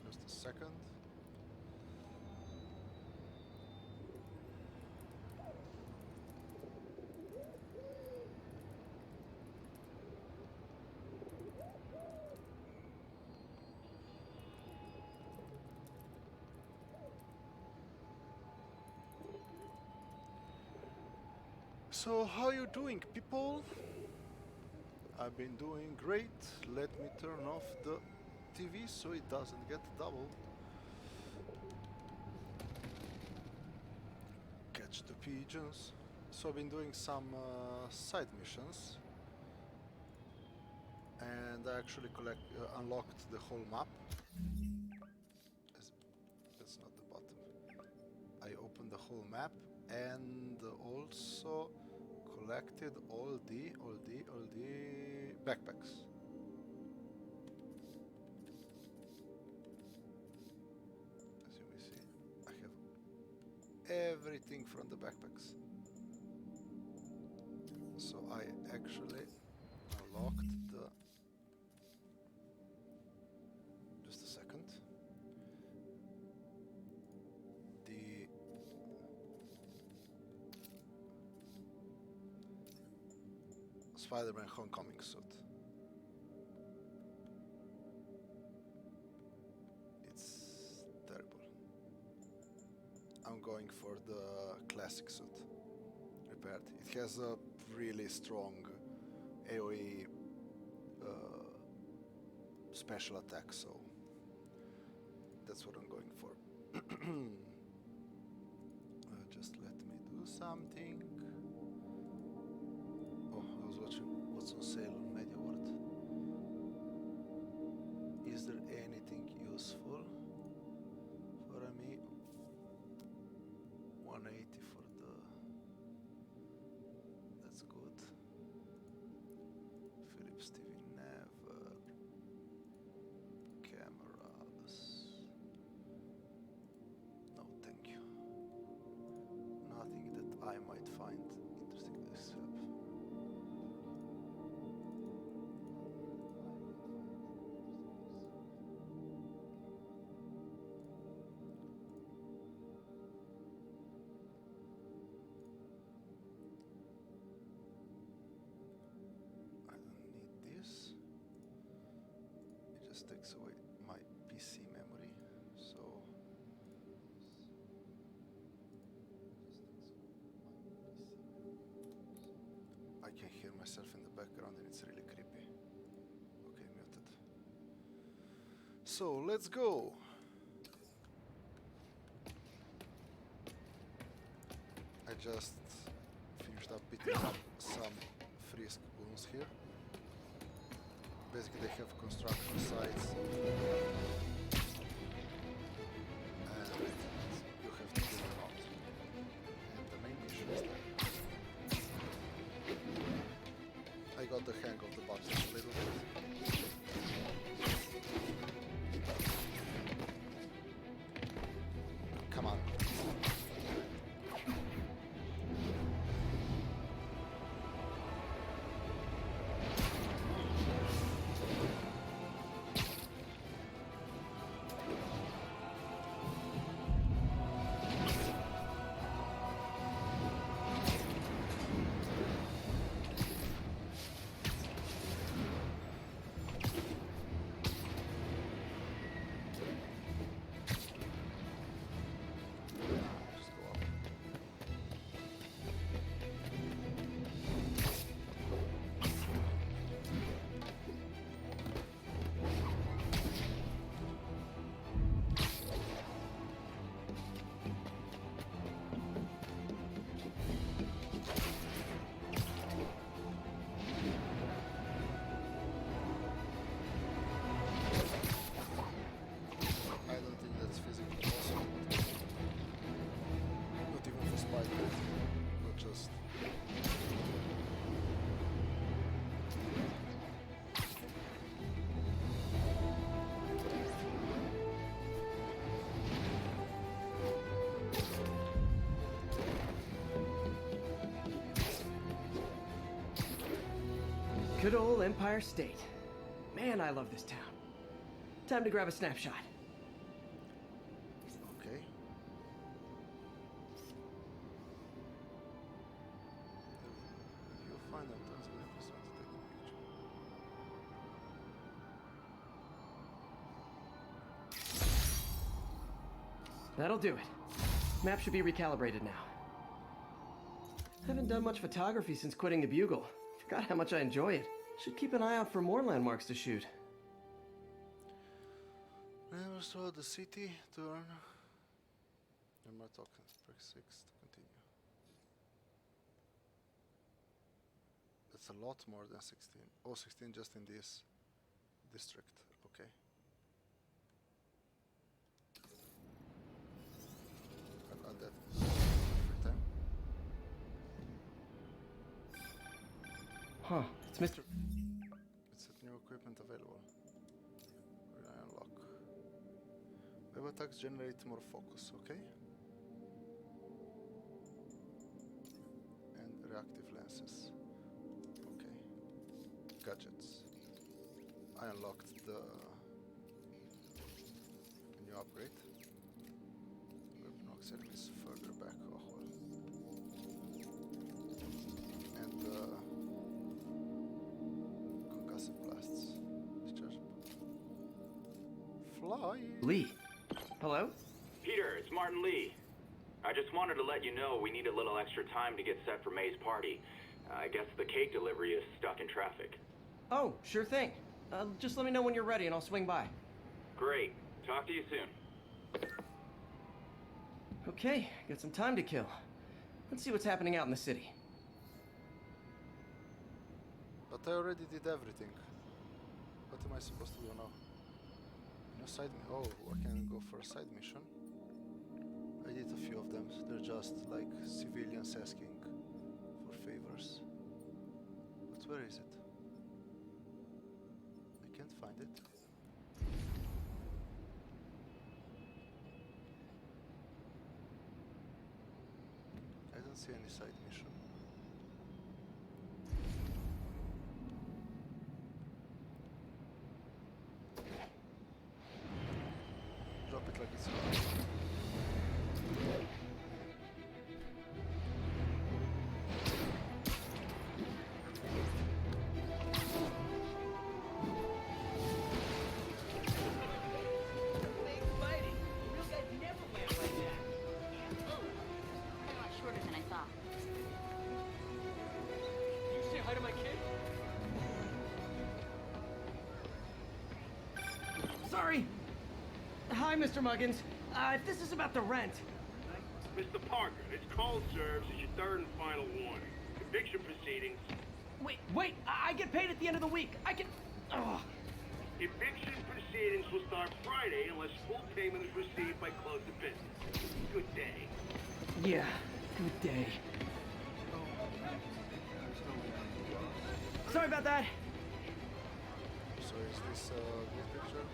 Just a second. So how you doing, people? I've been doing great. Let me turn off the TV so it doesn't get double. Catch the pigeons. So I've been doing some side missions, and I actually unlocked the whole map. That's not the bottom. I opened the whole map and also collected all the backpacks. As you may see, I have everything from the backpacks. So I actually unlocked the... Just a second. The Spider-Man Homecoming suit. It's terrible. I'm going for the classic suit. Repaired. It has a really strong AoE special attack, so that's what I'm going for. Just let me do something. Oh, I was watching what's on sale on MediaWorld. Is there anything useful for me? 180 for the... That's good. Philips TV never. Cameras. No, thank you. Nothing that I might find interesting this app. I don't need this. It just takes away my PC memory, so I can hear myself in the background and it's really creepy. Okay, muted. So let's go. I just finished up picking up some Frisk wounds here. Basically they have construction sites and you have to kill them out. And the main mission is there. I got the hang of the buttons a little bit. Come on. Good old Empire State. Man, I love this town. Time to grab a snapshot. Okay. You'll find out tons of episodes to take a picture. That'll do it. Map should be recalibrated now. Haven't done much photography since quitting the Bugle. Forgot how much I enjoy it. Should keep an eye out for more landmarks to shoot. Never saw the city turn. Am I talking? Press 6 to continue. That's a lot more than 16. Oh, 16 just in this district. Okay. I'll add that every time. Huh, it's Mr. It's a new equipment available. Unlock. Web attacks generate more focus, okay? And reactive lenses. Okay. Gadgets. I unlocked the new upgrade. Web knocks enemies further back. Oh well. And concussive blasts. Dischargeable. Fly! Lee. Hello? Peter, it's Martin Lee. I just wanted to let you know we need a little extra time to get set for May's party. I guess the cake delivery is stuck in traffic. Oh, sure thing. Just let me know when you're ready and I'll swing by. Great. Talk to you soon. Okay, got some time to kill. Let's see what's happening out in the city. But I already did everything. What am I supposed to do now? No side oh, I can go for a side mission. I did a few of them. They're just like civilians asking for favors. But where is it? I can't find it. I don't see any side mission. Drop it like it's hot. Shorter than I thought. You say hi to my kid? Sorry! Hi, Mr. Muggins. If this is about the rent... Mr. Parker, this call serves as your third and final warning. Eviction proceedings. Wait! I get paid at the end of the week! I can... Ugh. Eviction proceedings will start Friday unless full payment is received by close of business. Good day. Yeah, good day. Sorry about that. So is this good picture?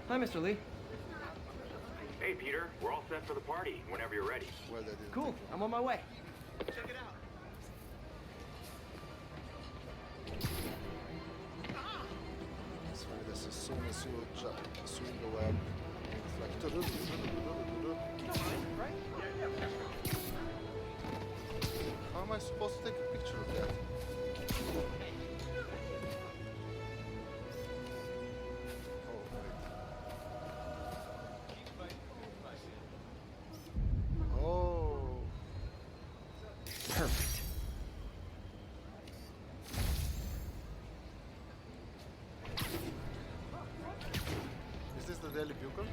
Hi, Mr. Lee. Hey, Peter, we're all set for the party whenever you're ready. Well, that didn't Cool, take I'm on my way. It's funny, this as soon as you swing the web, it's like... How am I supposed to take a picture of that? Oh, Perfect. is this the Daily Bugle?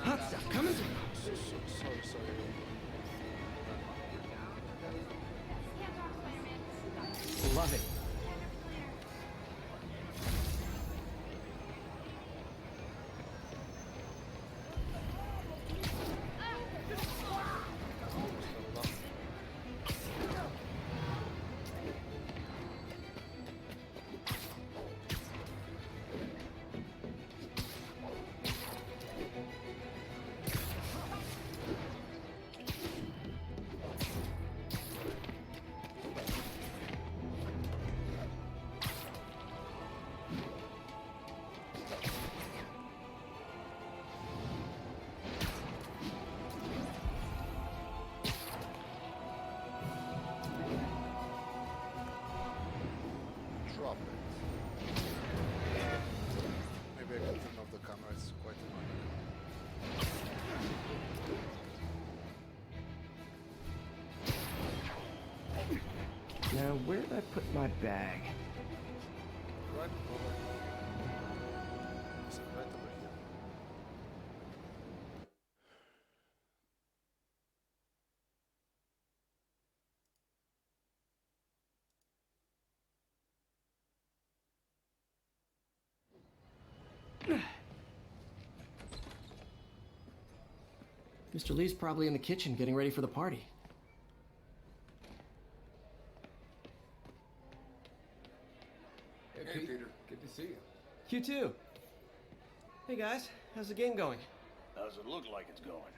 Hot stuff coming through. Sorry. Love it. Stop it. Maybe I can turn off the camera, it's quite annoying. Now, where did I put my bag? Right over. Is it right over here? Mr. Lee's probably in the kitchen getting ready for the party. Hey, Peter. Good to see you. You too. Hey guys, how's the game going? How's it look like it's going?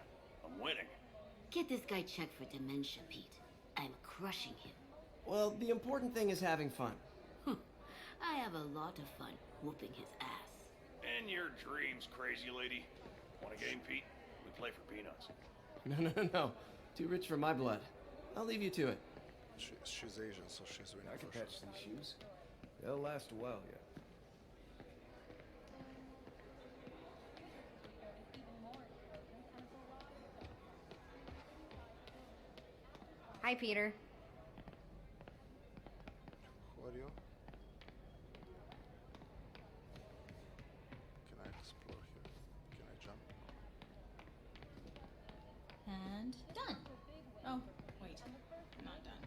I'm winning. Get this guy checked for dementia, Pete. I'm crushing him. Well, the important thing is having fun. I have a lot of fun whooping his ass. In your dreams, crazy lady. Want a game, Pete? We play for peanuts. No. Too rich for my blood. I'll leave you to it. She's Asian, so she's winning I can for patch sure. these shoes. They'll last a while yet. Hi, Peter. Who are you? Can I explore here? Can I jump? And done. Oh, wait. Not done.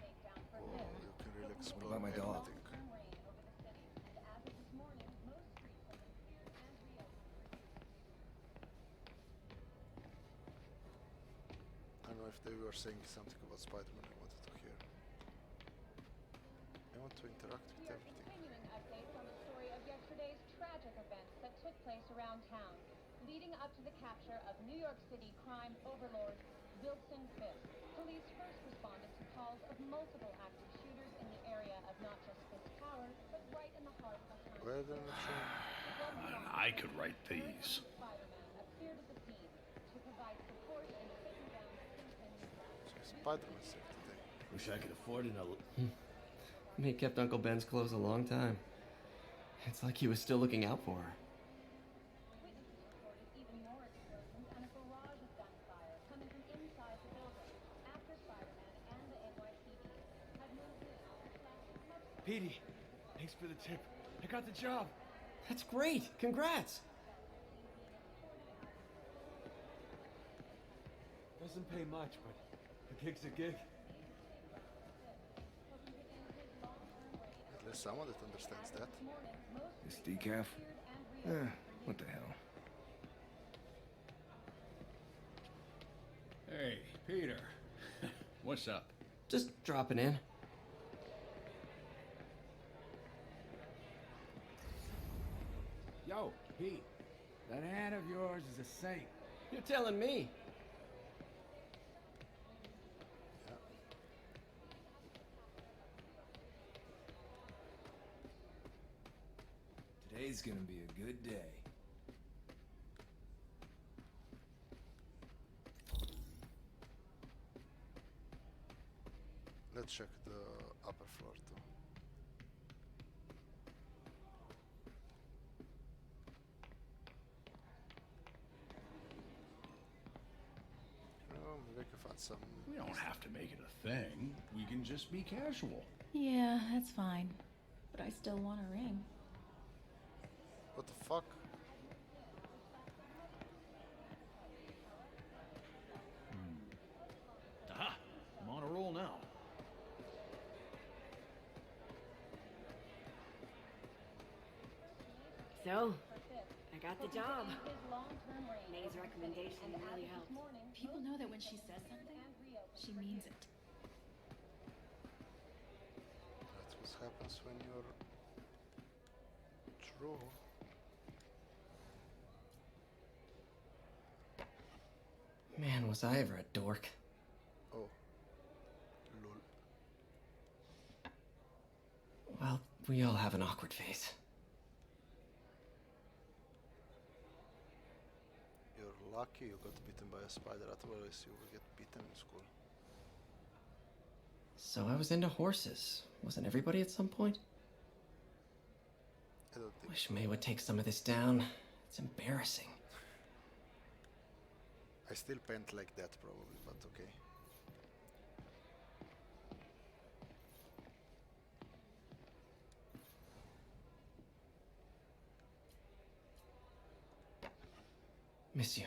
Oh, you can really explore about my dog? everything. I don't know if they were saying something about Spider-Man I wanted to hear. I want to interact with everything. Continuing updates on the story of yesterday's tragic events that took place around town, leading up to the capture of New York City crime overlord Wilson Fisk. Police first responded to calls of multiple active shooters in the area of not just Fisk Tower, but right in the heart of town. Where are they not showing? I could write these. Spider-Man appeared at the scene to provide support in taking down Kingpin's So Spider-Man saved the day. Wish I could afford another. He kept Uncle Ben's clothes a long time. It's like he was still looking out for her. Witnesses reported even more explosions and a barrage of gunfire coming from inside the building after Spider-Man and the NYPD had moved in to stop much. Petey, thanks for the tip. I got the job. That's great! Congrats! Doesn't pay much, but a gig's a gig. At least someone that understands that. This decaf? What the hell? Hey, Peter. What's up? Just dropping in. Yo, Pete. That hand of yours is a saint. You're telling me. Today's gonna be a good day. Let's check the upper floor too. Maybe I can find some. We don't have to make it a thing. We can just be casual. Yeah, that's fine. But I still want a ring. What the fuck? Aha! I'm on a roll now. So, I got the job. His long-term reign May's over the recommendation city, and really as of helped. this morning, People most know that when businesses she says something, and reopened she for means business. it. That's what happens when you're true. Man, was I ever a dork. Oh. Lol. Well, we all have an awkward phase. You're lucky you got bitten by a spider, otherwise you will get beaten in school. So I was into horses. Wasn't everybody at some point? I don't think. Wish May would take some of this down. It's embarrassing. I still paint like that probably, but okay. Miss you.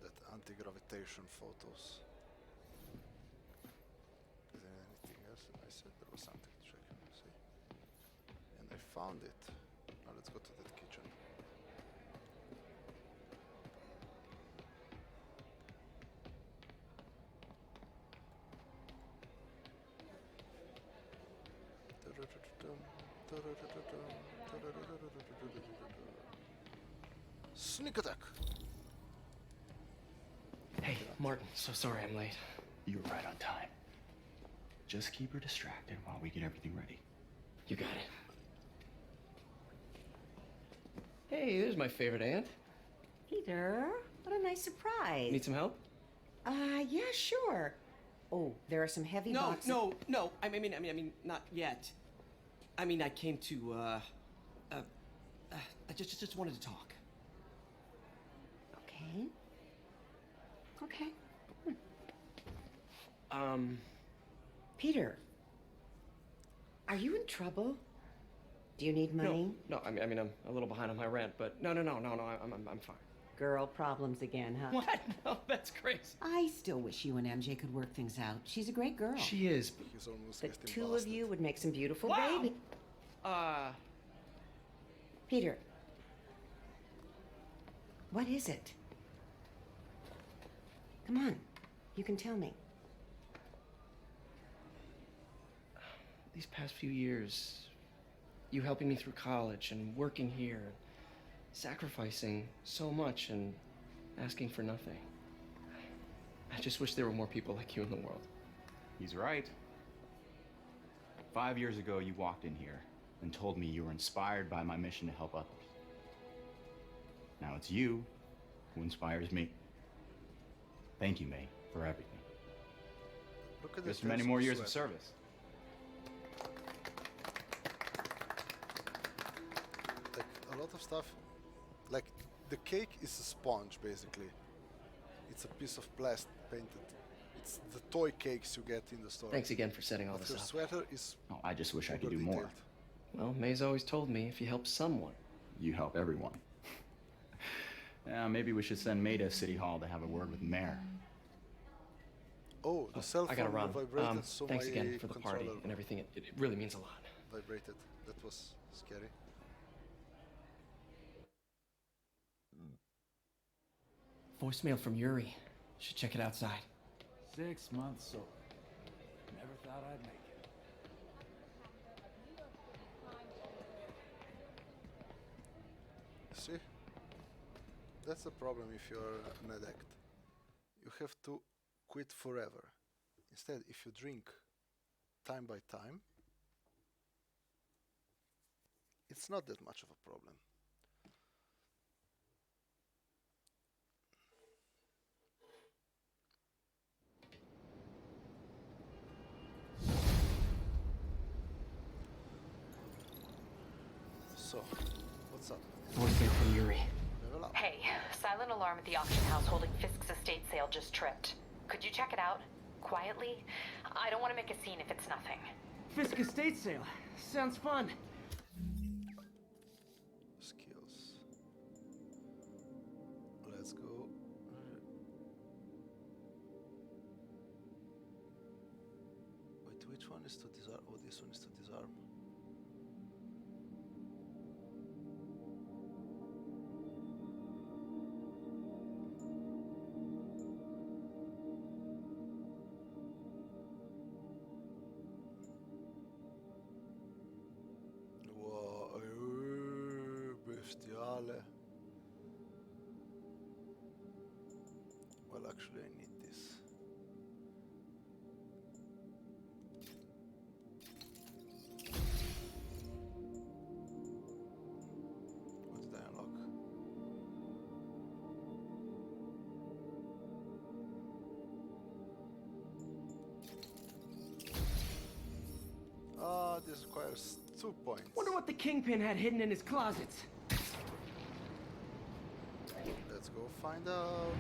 That anti-gravitation photos. Is there anything else? I said there was something to check. See, and I found it. Now let's go to that kitchen. Sneak attack! Hey, Martin, so sorry I'm late. You were right on time. Just keep her distracted while we get everything ready. You got it. Hey, there's my favorite aunt. Peter, what a nice surprise. Need some help? Yeah, sure. Oh, there are some heavy boxes. No. I mean, not yet. I mean, I came to, I just wanted to talk. Okay. Okay. Peter, are you in trouble? Do you need money? No, I mean, I'm a little behind on my rent, but no, I'm fine. Girl problems again, huh? What? No, that's crazy. I still wish you and MJ could work things out. She's a great girl. She is. He's almost The getting two blasted. of you would make some beautiful Wow. baby. Peter, what is it? Come on, you can tell me. These past few years, you helping me through college and working here, sacrificing so much and asking for nothing. I just wish there were more people like you in the world. He's right. 5 years ago, you walked in here and told me you were inspired by my mission to help others. Now it's you who inspires me. Thank you, May, for everything. Look at Here's this for many person more years sweat. of service. Like a lot of stuff. Like the cake is a sponge basically. It's a piece of plastic painted. It's the toy cakes you get in the store. Thanks again for setting all But this her up. sweater is Oh, I just wish I could do over more. detailed. Well, May's always told me if you help someone. You help everyone. Maybe we should send May to City Hall to have a word with the mayor. Oh, the cell I gotta phone run. vibrated, so Thanks my again for the party controller and everything. It really means a lot. vibrated. That was scary. Voicemail from Yuri. Should check it outside. 6 months sober. Never thought I'd make it. See? That's the problem if you're an addict. You have to quit forever. Instead, if you drink time by time, it's not that much of a problem. So, what's up? Voicemail from Yuri. Level up. Hey, silent alarm at the auction house holding Fisk's estate sale just tripped. Could you check it out? Quietly? I don't want to make a scene if it's nothing. Fisk estate sale. Sounds fun. Skills. Let's go. Wait, which one is to disarm? Oh, this one is to disarm. Wow, bestiale. Well, actually, I need this. What did I unlock? this requires 2 points. Wonder what the Kingpin had hidden in his closets. Let's go find out.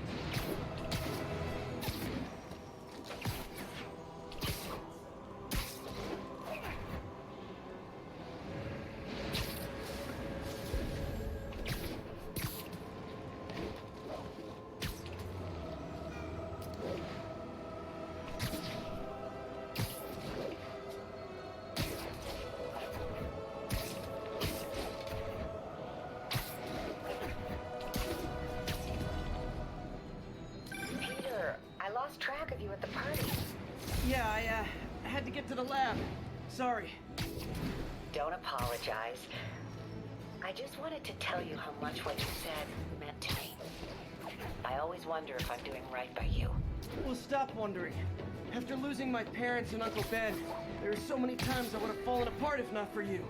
Track of you at the party. Yeah, I had to get to the lab. Sorry. Don't apologize. I just wanted to tell you how much what you said meant to me. I always wonder if I'm doing right by you. Well, stop wondering. After losing my parents and Uncle Ben, there are so many times I would have fallen apart if not for you.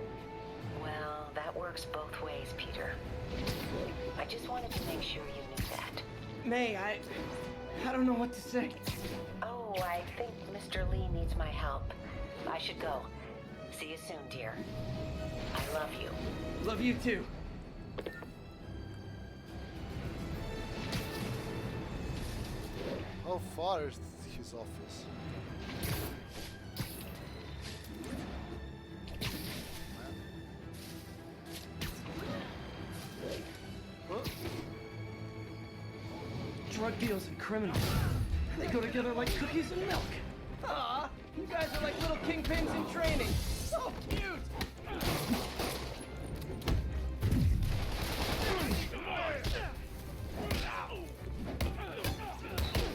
Well, that works both ways, Peter. I just wanted to make sure you knew that. May, I don't know what to say. Oh, I think Mr. Lee needs my help. I should go. See you soon, dear. I love you. Love you too. How far is his office? Drug deals and criminals. They go together like cookies and milk. Ah, you guys are like little kingpins in training. So cute!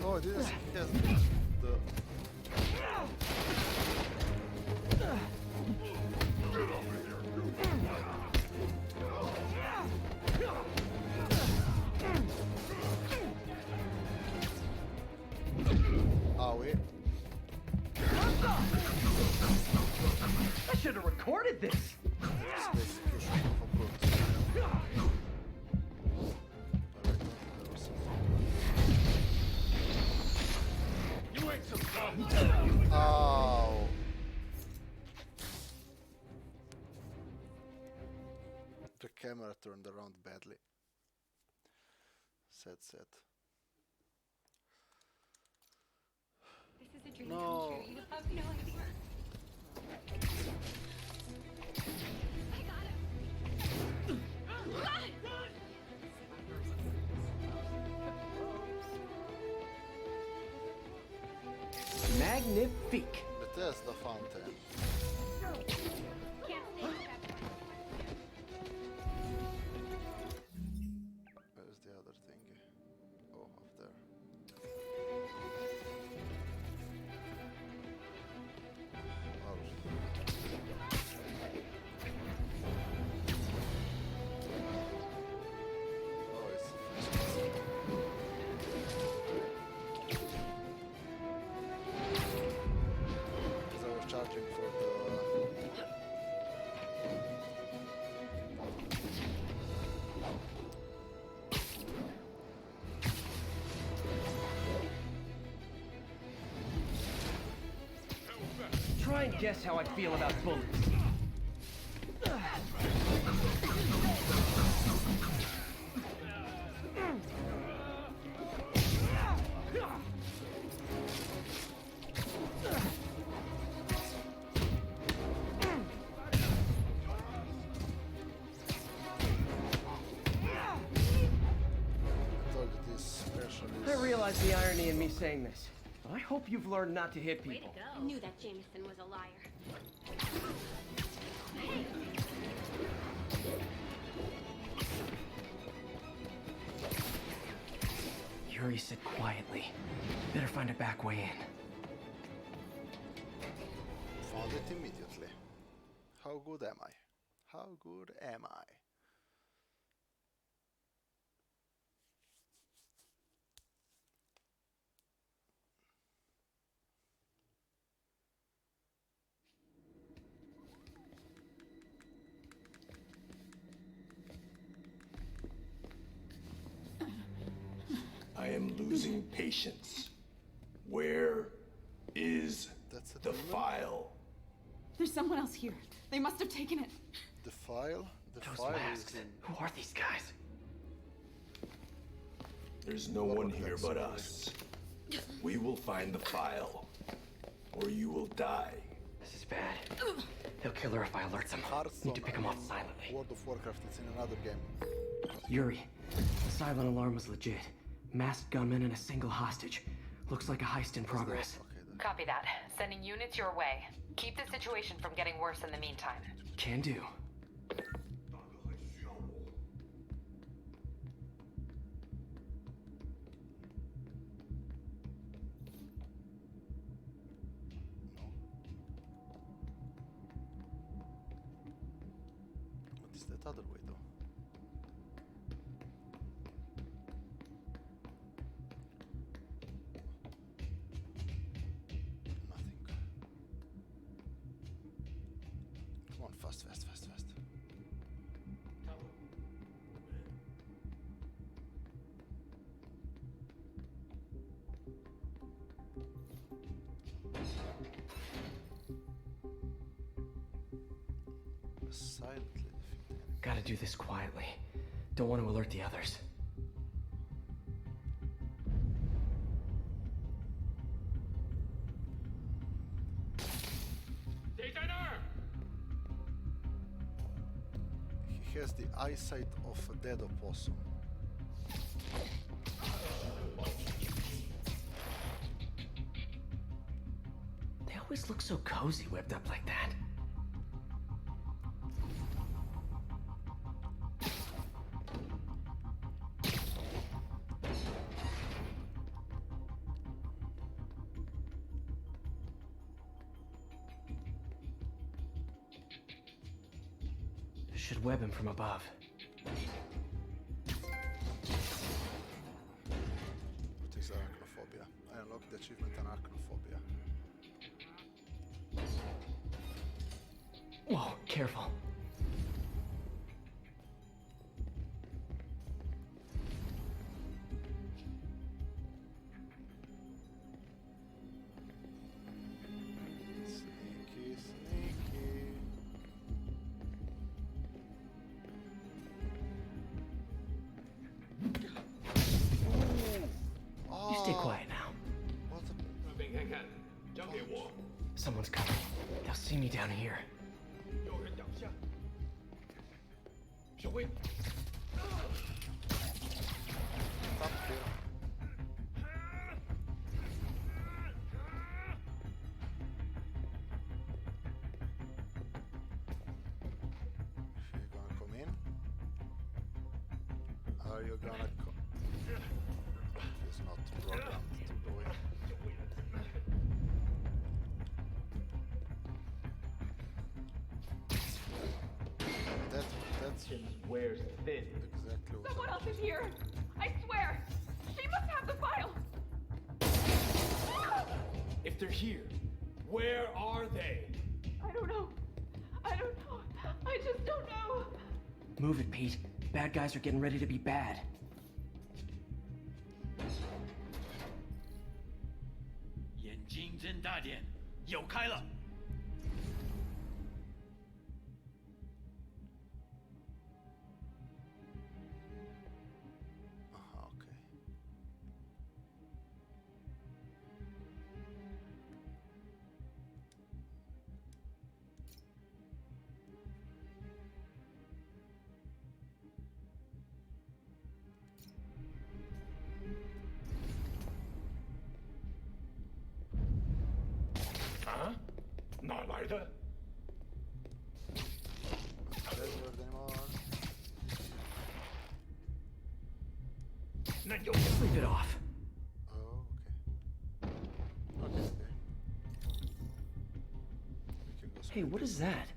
Oh, this is the... Ah, wait. I should have recorded this. You ain't some Oh. The camera turned around badly. Sad. This is a dream No. come true. You have no idea. I got him. Magnifique. Bethesda fountain. Can't stay Where's the other thingy? Oh, up there. Oh, it's because I was charging for the... Try and guess how I feel about bullets. I realize the irony in me saying this, but I hope you've learned not to hit people. I knew that Jameson was a liar. Yuri said quietly. Better find a back way in. Found it immediately. How good am I? How good am I? I am losing patience. Where is the file? There's someone else here. They must have taken it. The file? The Those file masks. is in... Who are these guys? There's no one here but us. We will find the file, or you will die. This is bad. He'll kill her if I alert them. Need to pick him off silently. World of Warcraft, it's in another game. Yuri, the silent alarm was legit. Masked gunmen and a single hostage. Looks like a heist in progress. Copy that. Sending units your way. Keep the situation from getting worse in the meantime. Can do. What is that other way though? Nothing. Come on, fast, fast, fast, fast. Silently defeat enemy. Gotta do this quietly. Don't want to alert the others. He has the eyesight of a dead opossum. They always look so cozy whipped up like that. Should web him from above. What is arachnophobia? I unlocked the achievement on arachnophobia. Whoa, careful. Sneaky, sneaky. You stay quiet now. What the... Someone's coming. They'll see me down here. Stop here. Is he gonna come in? Are you gonna come? He's not programmed to go in. That's Where's Finn? exactly what Someone else is here. I swear. She must have the file. If they're here, where are they? I don't know. I don't know. I just don't know. Move it, Pete. Bad guys are getting ready to be bad. 眼睛睁大点，有开了。 Aha, okay. Huh? 哪来的？ Desert anymore. 那有 Sleep it off. Oh, okay. Okay, okay. We can go Hey, what is that?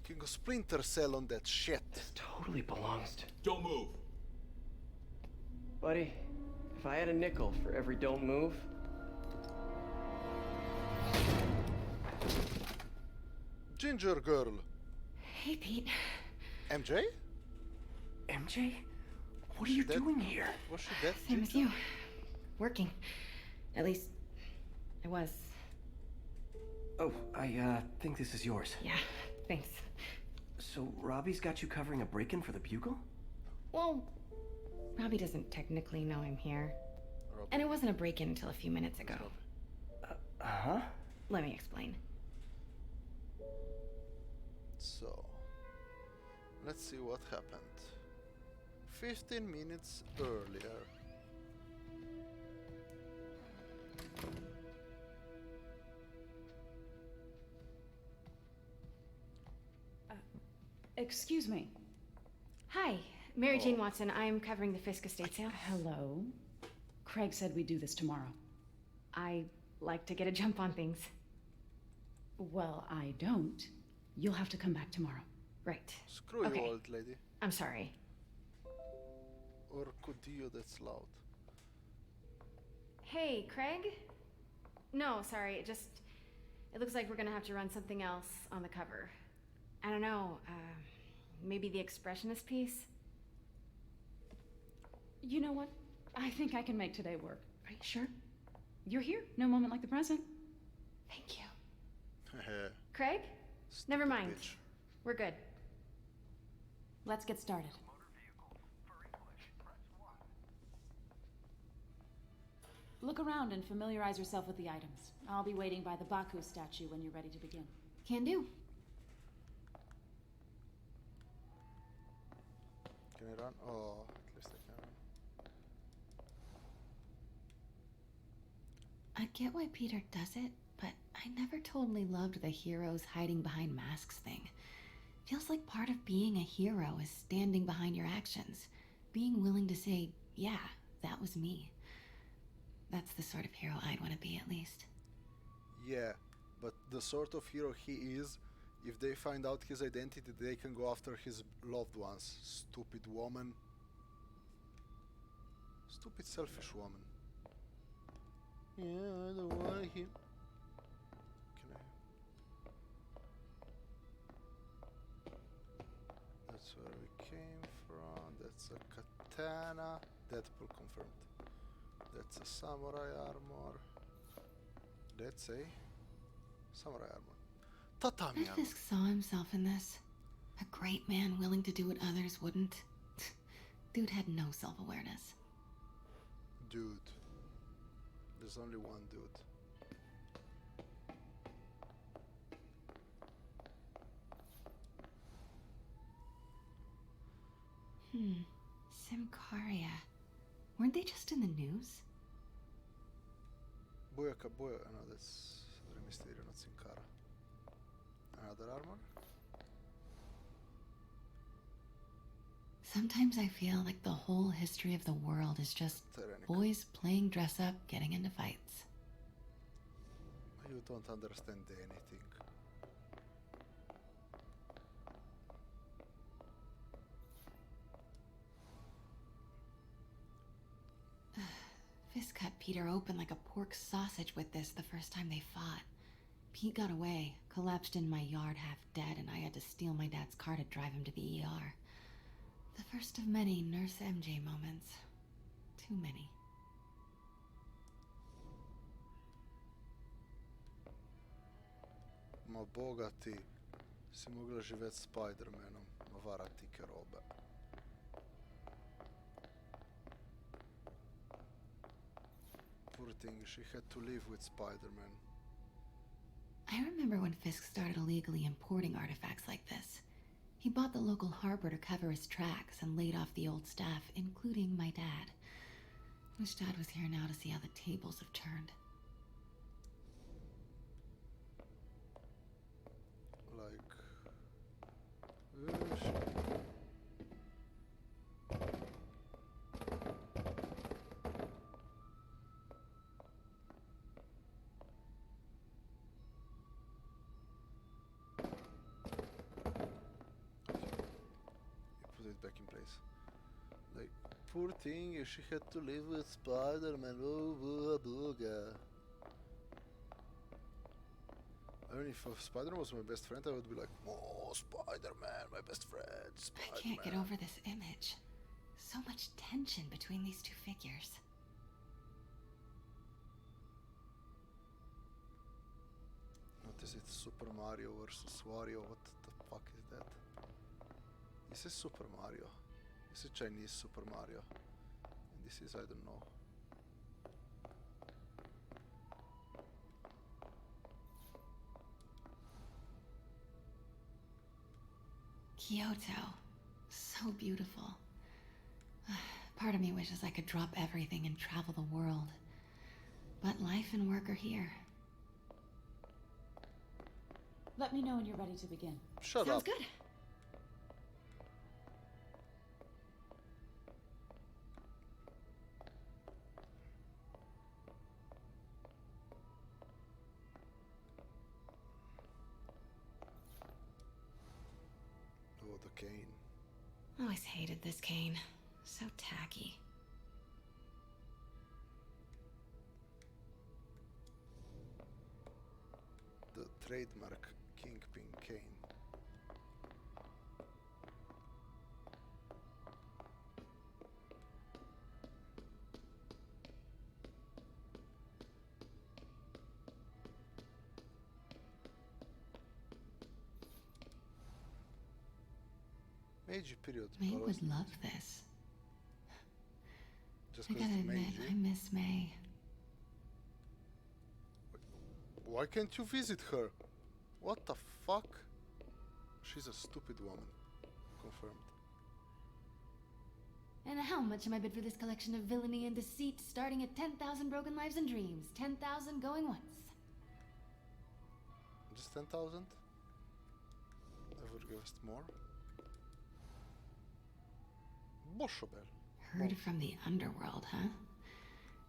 We can go Splinter Cell on that shit. Totally belongs to... Don't move. Buddy, if I had a nickel for every don't move... Ginger girl. Hey, Pete. MJ? MJ? What are you doing here? Was she dead? Same as you. Working. At least, I was. Oh, I think this is yours. Yeah, thanks. So, Robbie's got you covering a break-in for the Bugle? Well, Robbie doesn't technically know I'm here. And it wasn't a break-in until a few minutes ago. Huh? Let me explain. So, let's see what happened. 15 minutes earlier. Excuse me. Hi, Mary Jane Watson. I'm covering the Fisk estate sale. Hello. Craig said we'd do this tomorrow. I like to get a jump on things. Well, I don't. You'll have to come back tomorrow. Right. Screw you, old lady. I'm sorry. Or could you, that's loud. Hey, Craig? No, sorry, it looks like we're gonna have to run something else on the cover. I don't know, maybe the expressionist piece? You know what? I think I can make today work. Are you sure? You're here. No moment like the present. Thank you. Craig? Never mind. Bitch. We're good. Let's get started. Look around and familiarize yourself with the items. I'll be waiting by the Baku statue when you're ready to begin. Can do. Can I run? Oh, at least I can run. I get why Peter does it, but I never totally loved the heroes hiding behind masks thing. Feels like part of being a hero is standing behind your actions, being willing to say, yeah, that was me. That's the sort of hero I'd want to be, at least. Yeah, but the sort of hero he is, if they find out his identity, they can go after his loved ones. Stupid woman. Stupid selfish woman. Yeah, I don't want him. Can I? That's where we came from. That's a katana. Deadpool confirmed. That's a samurai armor. That's a samurai armor. Tatami And armor. Fisk saw himself in this. A great man willing to do what others wouldn't. Dude had no self-awareness. Dude. There's only one dude. Simcaria. Weren't they just in the news? Bujaka Buja. No, that's Re Mysterio, not Sin Cara. Another armor? Sometimes I feel like the whole history of the world is just boys playing dress up, getting into fights. You don't understand anything. Fisk cut Peter open like a pork sausage with this the first time they fought. Pete got away, collapsed in my yard half dead, and I had to steal my dad's car to drive him to the ER. The first of many Nurse MJ moments. Too many. Ma boga ti, si mogla živeti s Spider-Manom, ma varati ke robe. Poor thing, she had to live with Spider-Man. I remember when Fisk started illegally importing artifacts like this. He bought the local harbor to cover his tracks and laid off the old staff, including my dad. Wish Dad was here now to see how the tables have turned. Put it back in place. Like, poor thing, she had to live with Spider-Man. Oh, booga. I mean, if Spider-Man was my best friend, I would be like, oh, Spider-Man, my best friend, Spider-Man. I can't get over this image. So much tension between these two figures. What is Super Mario versus Wario. What the fuck is that? This is Super Mario. This is Chinese Super Mario. And this is, I don't know. Kyoto. So beautiful. Part of me wishes I could drop everything and travel the world. But life and work are here. Let me know when you're ready to begin. Shut Sounds up. good. Oh, the cane. Always hated this cane. So tacky. The trademark Kingpin cane. Meiji period. May Paros- would love this. Just I 'cause gotta it's admit, Meiji. I miss May. Why can't you visit her? What the fuck? She's a stupid woman. Confirmed. And how much am I bid for this collection of villainy and deceit, starting at 10,000 broken lives and dreams? 10,000 going once. Just 10,000? I would guessed more. Boshobel. Heard from the underworld, huh?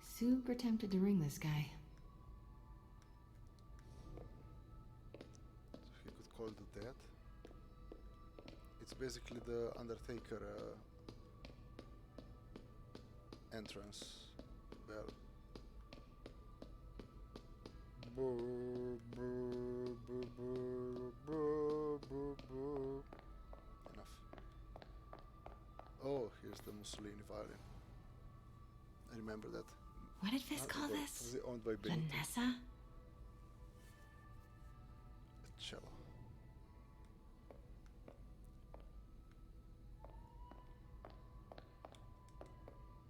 Super tempted to ring this guy. He could call the dead. It's basically the Undertaker entrance bell. Boo, boo, boo, boo, boo, boo, boo. Enough. Oh, here's the Mussolini violin. I remember that. What did Fisk call this? Was it owned by Benito? Vanessa? A cello.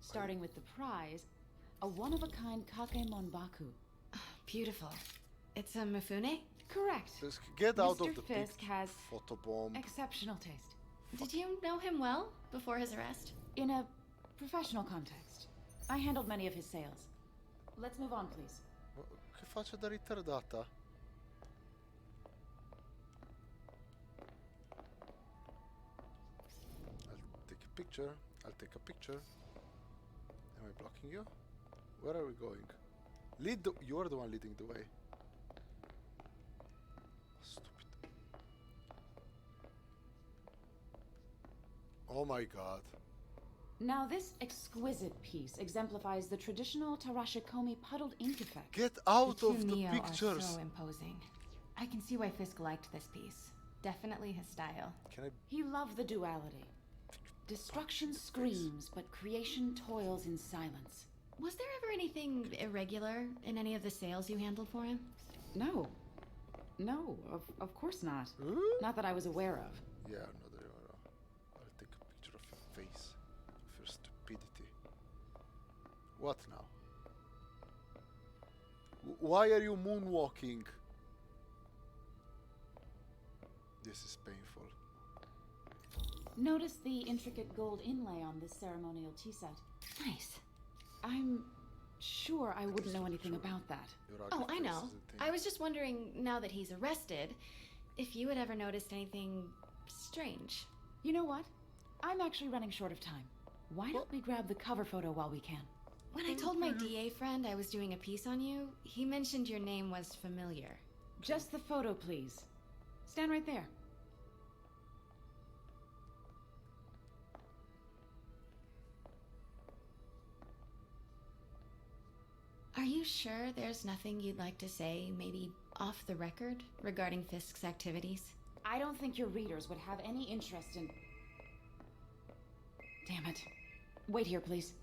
Starting with the prize, a one-of-a-kind Kakemon Baku. Beautiful. It's a Mifune? Correct. Fisk, get out Mr. of the Fisk has photobomb. exceptional taste. Did you know him well before his arrest? In a professional context. I handled many of his sales. Let's move on, please. Che faccia da ritardata? I'll take a picture. I'll take a picture. Am I blocking you? Where are we going? Lead the... You're the one leading the way. Stupid. Oh my god. Now, this exquisite piece exemplifies the traditional Tarashikomi puddled ink effect. Get out The of two the Neo pictures! are so imposing. I can see why Fisk liked this piece. Definitely his style. Can I... He loved the duality. Destruction screams, but creation toils in silence. Was there ever anything irregular in any of the sales you handled for him? No. No, of course not. Not that I was aware of. Yeah, no, there you are. I'll take a picture of your face. Of your stupidity. What now? Why are you moonwalking? This is painful. Notice the intricate gold inlay on this ceremonial tea set. Nice. I'm sure I wouldn't know anything about that. Oh, I know. I was just wondering, now that he's arrested, if you had ever noticed anything strange. You know what? I'm actually running short of time. Why don't we grab the cover photo while we can? When I told my DA friend I was doing a piece on you, he mentioned your name was familiar. Just the photo, please. Stand right there. Are you sure there's nothing you'd like to say, maybe off the record, regarding Fisk's activities? I don't think your readers would have any interest in... Damn it. Wait here, please.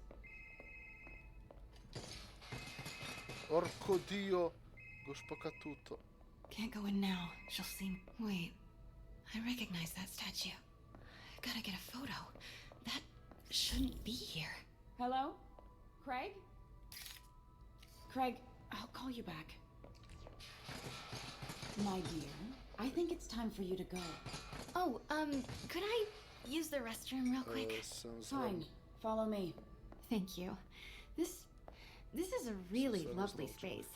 Orco Dio, go spacca tutto. Can't go in now. She'll see me. Wait. I recognize that statue. Gotta get a photo. That shouldn't be here. Hello? Craig? Craig, I'll call you back. My dear, I think it's time for you to go. Oh, could I use the restroom real quick? Fine. Follow me. Thank you. This is a really lovely space.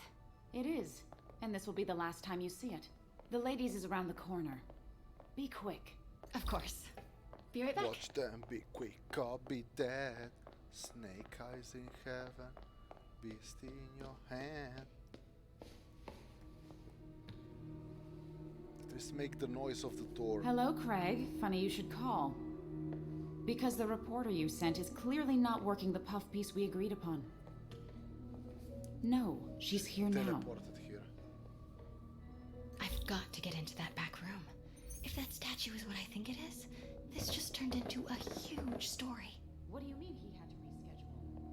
It is. And this will be the last time you see it. The ladies is around the corner. Be quick. Of course. Be right back. Watch them be quick or be dead. Snake eyes in heaven, beast in your hand. Just make the noise of the door. Hello, Craig. Funny you should call. Because the reporter you sent is clearly not working the puff piece we agreed upon. No, she's here now. Teleported here. I've got to get into that back room. If that statue is what I think it is, this just turned into a huge story. What do you mean he had to reschedule?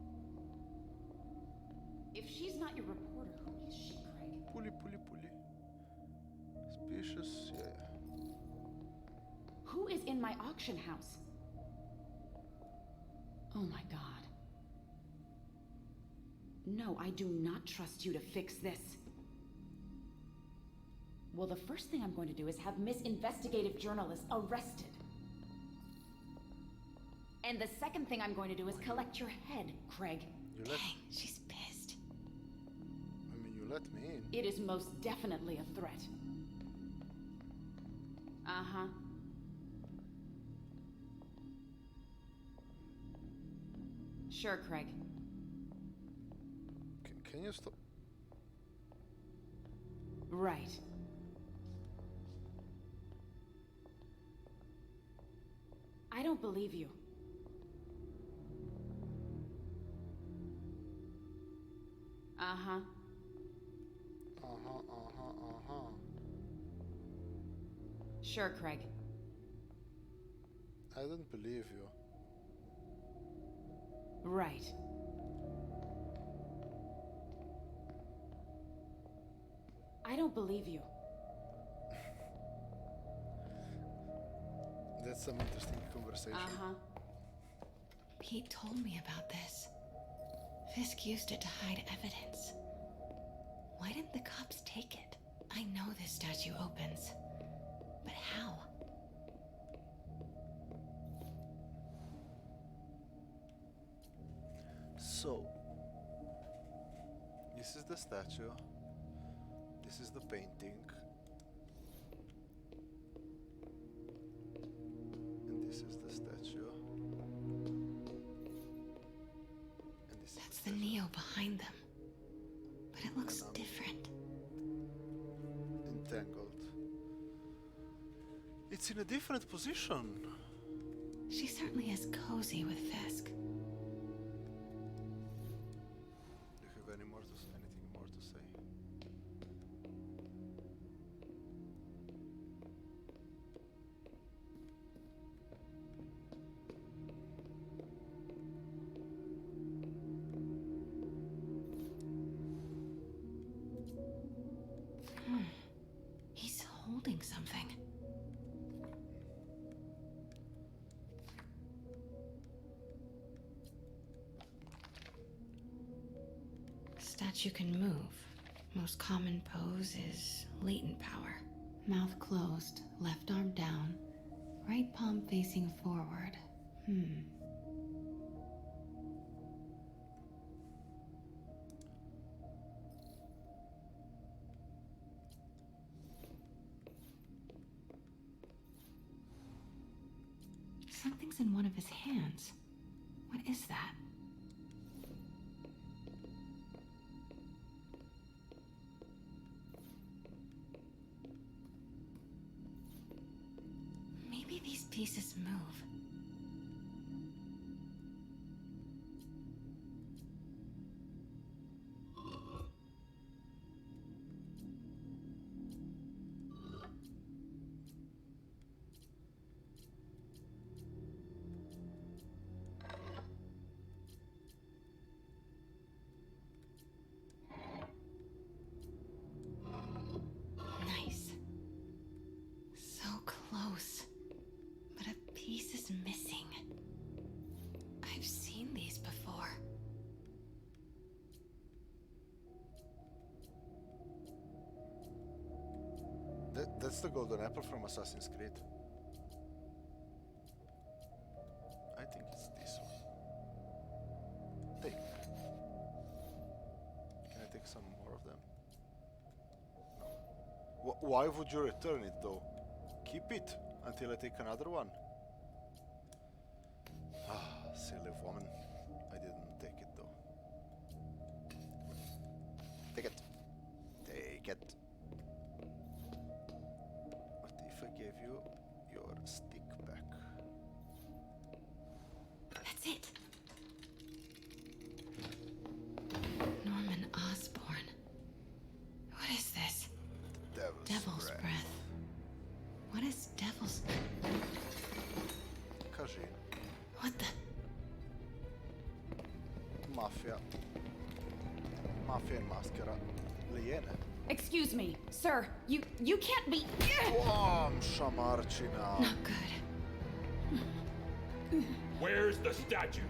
If she's not your reporter, who is she, Craig? Pulley. Suspicious, yeah. Who is in my auction house? Oh my god. No, I do not trust you to fix this. Well, the first thing I'm going to do is have Miss Investigative Journalist arrested. And the second thing I'm going to do is collect your head, Craig. Dang, she's pissed. I mean, you let me in. It is most definitely a threat. Uh-huh. Sure, Craig. Can you stop? Right. I don't believe you. Uh-huh. Sure, Craig. I don't believe you. Right. I don't believe you. That's some interesting conversation. Uh-huh. Pete told me about this. Fisk used it to hide evidence. Why didn't the cops take it? I know this statue opens. But how? So, this is the statue. This is the painting. And this is the statue. And this That's the Neo behind them. But it looks different. Entangled. It's in a different position. She certainly is cozy with Fisk. Do you have anything more to say? He's holding something. Statue can move. Most common pose is latent power. Mouth closed, left arm down, right palm facing forward. Something's in one of his hands. What is that? Maybe these pieces move. That's the golden apple from Assassin's Creed. I think it's this one. Take. Can I take some more of them? No. Why would you return it though? Keep it until I take another one. Ah, silly woman. I didn't take it though. Take it. Take it. What if I gave you your stick back? That's it. Norman Osborn. What is this? Devil's breath. What is devil's... Кажи. What the... Mafia. Mafia in maschera. Le Iene. Excuse me, sir. You can't be... Shamarchina. Not good. Where's the statue?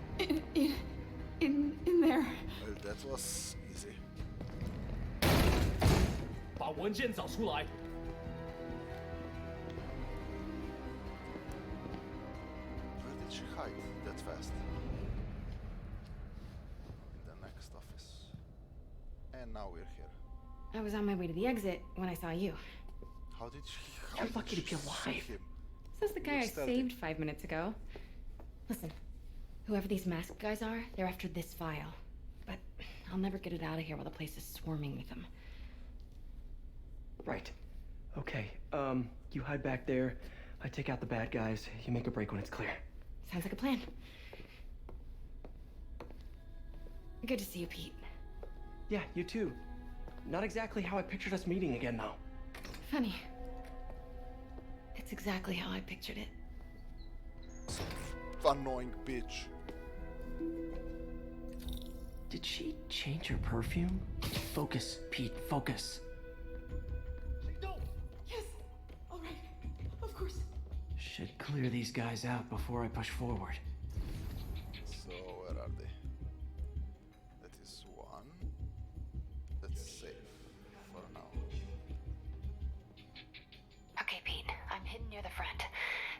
In there. Well, that was easy. 把文件找出来。 Where did she hide that fast? In the next office. And now we're here. I was on my way to the exit when I saw you. How did she... You're lucky to be alive. Says the guy I stealthy. saved 5 minutes ago. Listen, whoever these masked guys are, they're after this file. But I'll never get it out of here while the place is swarming with them. Right. Okay, you hide back there. I take out the bad guys. You make a break when it's clear. Sounds like a plan. Good to see you, Pete. Yeah, you too. Not exactly how I pictured us meeting again, though. Funny. It's exactly how I pictured it. Annoying bitch. Did she change her perfume? Focus, Pete, focus. Yes. All right. Of course. Should clear these guys out before I push forward. So, where are they? That is one. That's safe for now. Okay, Pete. I'm hidden near the front.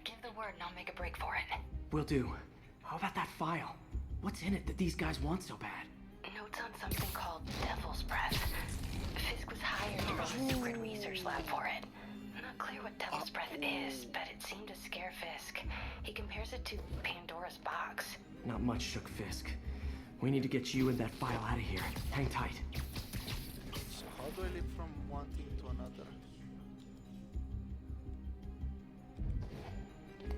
Give the word and I'll make a break for it. Will do. How about that file? What's in it that these guys want so bad? Notes on something called Devil's Breath. Fisk was hired to run a secret research lab for it. Not clear what Devil's Breath is, but it seemed to scare Fisk. He compares it to Pandora's box. Not much shook Fisk. We need to get you and that file out of here. Hang tight. So, how do I leap from one thing to another?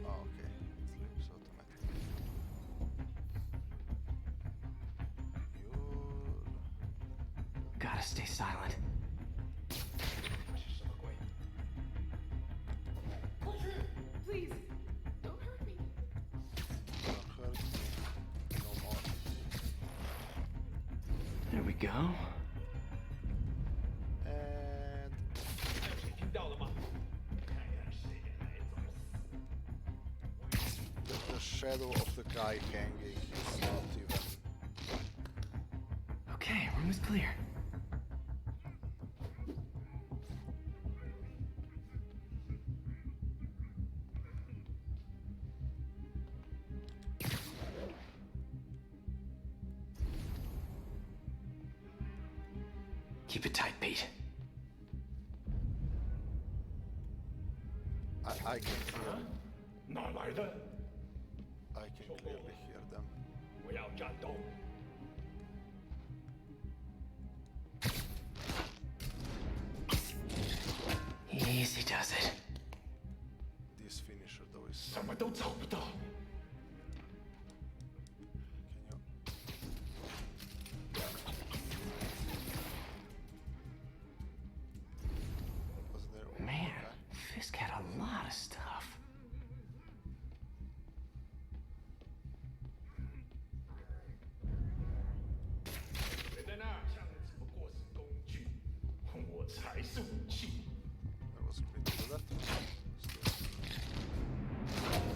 Oh, okay. It leaps automatically. Gotta stay silent. Please, don't hurt me. Don't hurt me. No more. There we go. And... the shadow of the guy hanging is not even... Okay, room is clear. Keep it tight, Pete. I can hear... 哪来的？ I can clearly hear them. 我要战斗。 Easy does it. This finisher though is... 什么都找不到。 Was there one Man, more guy? Fisk had a lot of stuff. There was a bit of that.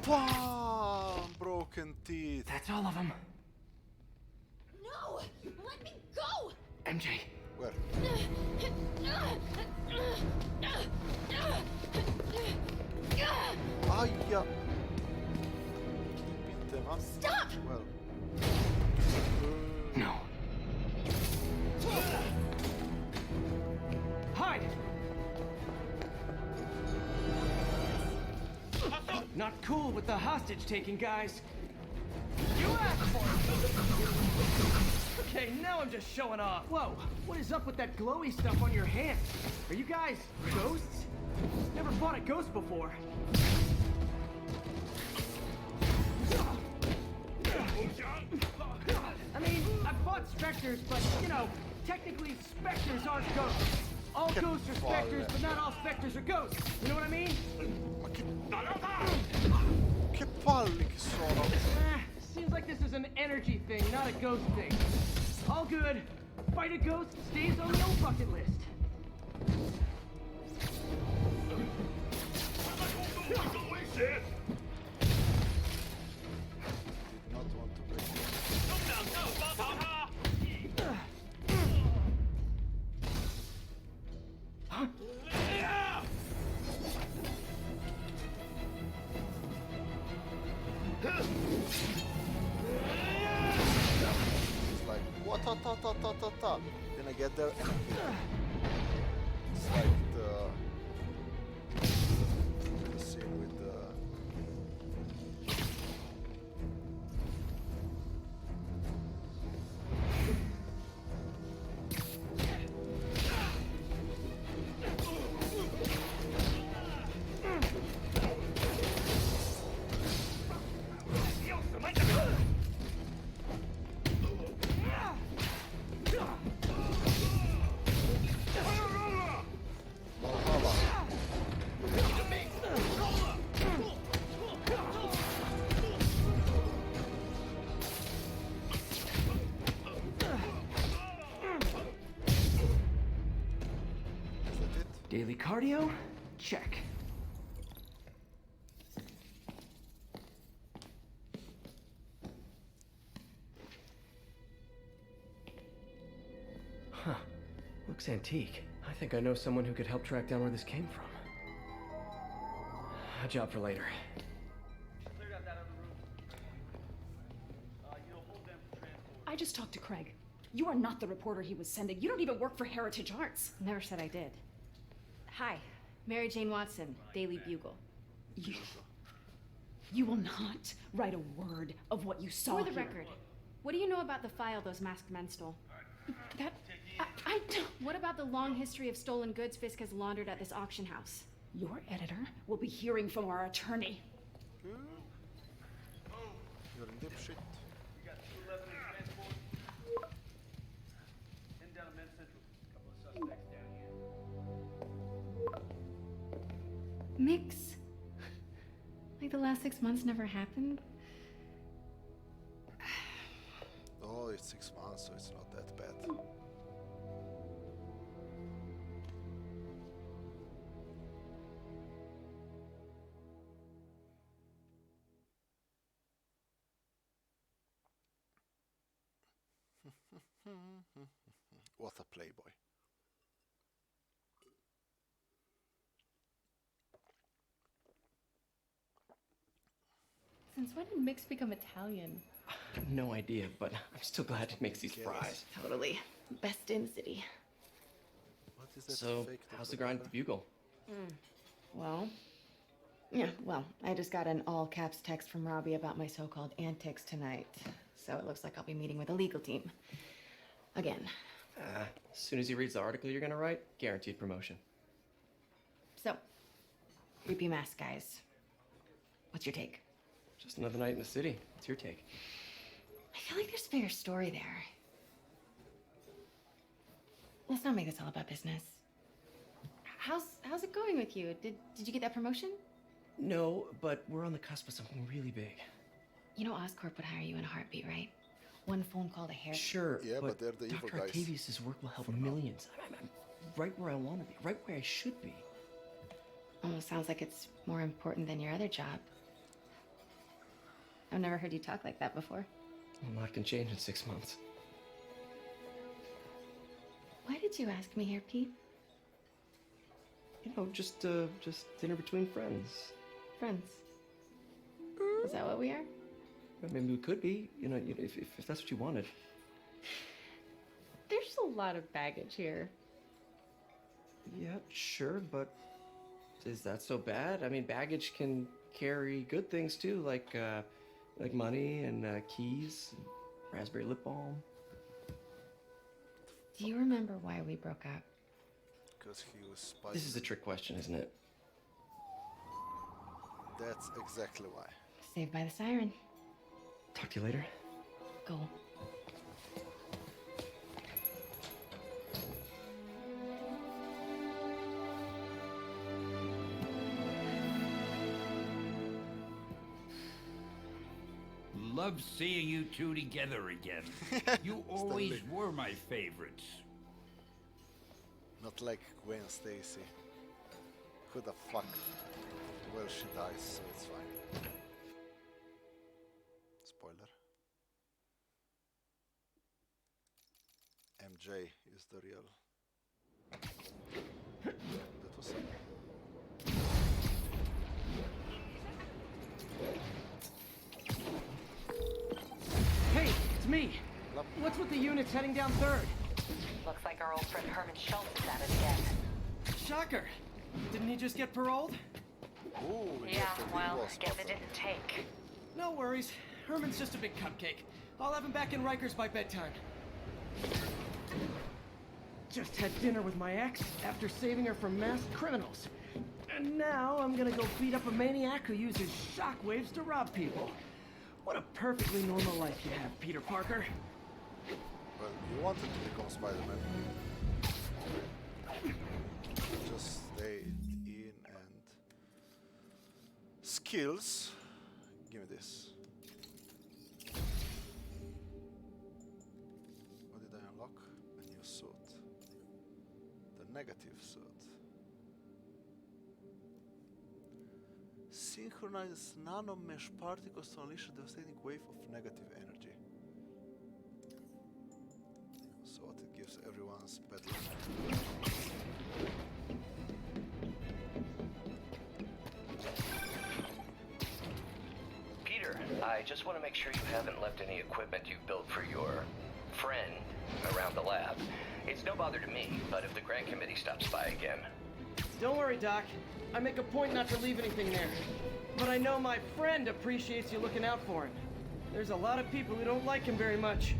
Bam! Broken teeth. That's all of them. No! Let me go! MJ. Where? via. Inte va? Stop! Well. No. Hide! Not cool with the hostage taking, guys. You asked for it! Okay, now I'm just showing off. Whoa, what is up with that glowy stuff on your hands? Are you guys ghosts? Never fought a ghost before. I mean, I've fought specters, but, you know, technically specters aren't ghosts. All ghosts are specters, but not all specters are ghosts. You know what I mean? Che palle che sono! Seems like this is an energy thing, not a ghost thing. All good. Fight a ghost stays on the old bucket list. It's like, what, ta. Then I get there and I kill him. It's like the scene with the... Daily cardio? Check. Huh. Looks antique. I think I know someone who could help track down where this came from. A job for later. I just talked to Craig. You are not the reporter he was sending. You don't even work for Heritage Arts. Never said I did. Hi, Mary Jane Watson, Daily Bugle. You will not write a word of what you saw For the here. record, what do you know about the file those masked men stole? That... I don't... What about the long history of stolen goods Fisk has laundered at this auction house? Your editor will be hearing from our attorney. You're a dipshit. Mix? Like the last 6 months never happened? Oh, it's 6 months, so it's not that bad. What a playboy. Since when did Mix become Italian? No idea, but I'm still glad he makes these fries. Totally. Best in the city. What is that So, fake how's the grind at the Bugle? Well, I just got an all caps text from Robbie about my so-called antics tonight. So it looks like I'll be meeting with a legal team. Again. As soon as he reads the article you're gonna write, guaranteed promotion. So, creepy mask guys. What's your take? Just another night in the city. What's your take? I feel like there's a bigger story there. Let's not make this all about business. How's it going with you? Did you get that promotion? No, but we're on the cusp of something really big. You know Oscorp would hire you in a heartbeat, right? One phone call to Harry. Sure, Yeah, but they're the evil Dr. guys. Octavius' work will help millions. I'm right where I want to be, right where I should be. Almost sounds like it's more important than your other job. I've never heard you talk like that before. A lot can change in 6 months. Why did you ask me here, Pete? You know, just dinner between friends. Friends. Is that what we are? Well, maybe we could be, if that's what you wanted. There's a lot of baggage here. Yeah, sure, but is that so bad? I mean, baggage can carry good things too, like money and keys, and raspberry lip balm. Do you remember why we broke up? Because he was spicy. This is a trick question, isn't it? That's exactly why. Saved by the siren. Talk to you later. Go. Love seeing you two together again. You always were my favorites. Not like Gwen Stacy. Who the fuck? Well, she dies, so it's fine. Spoiler. MJ is the real. That was something. Hey, it's me. What's with the units heading down 3rd? Looks like our old friend Herman Schultz is at it again. Shocker. Didn't he just get paroled? Ooh, Yeah, well, I guess it didn't take. No worries. Herman's just a big cupcake. I'll have him back in Rikers by bedtime. Just had dinner with my ex after saving her from masked criminals. And now I'm gonna go beat up a maniac who uses shockwaves to rob people. What a perfectly normal life you have, Peter Parker. Well, you wanted to become Spider-Man. Just stayed in and... Skills. Give me this. What did I unlock? A new suit. The negative suit. Synchronize nano-mesh particles to unleash a devastating wave of negative energy. So what it gives everyone's bad luck. Peter, I just want to make sure you haven't left any equipment you've built for your friend around the lab. It's no bother to me, but if the grant committee stops by again... Don't worry, Doc. I make a point not to leave anything there. But I know my friend appreciates you looking out for him. There's a lot of people who don't like him very much.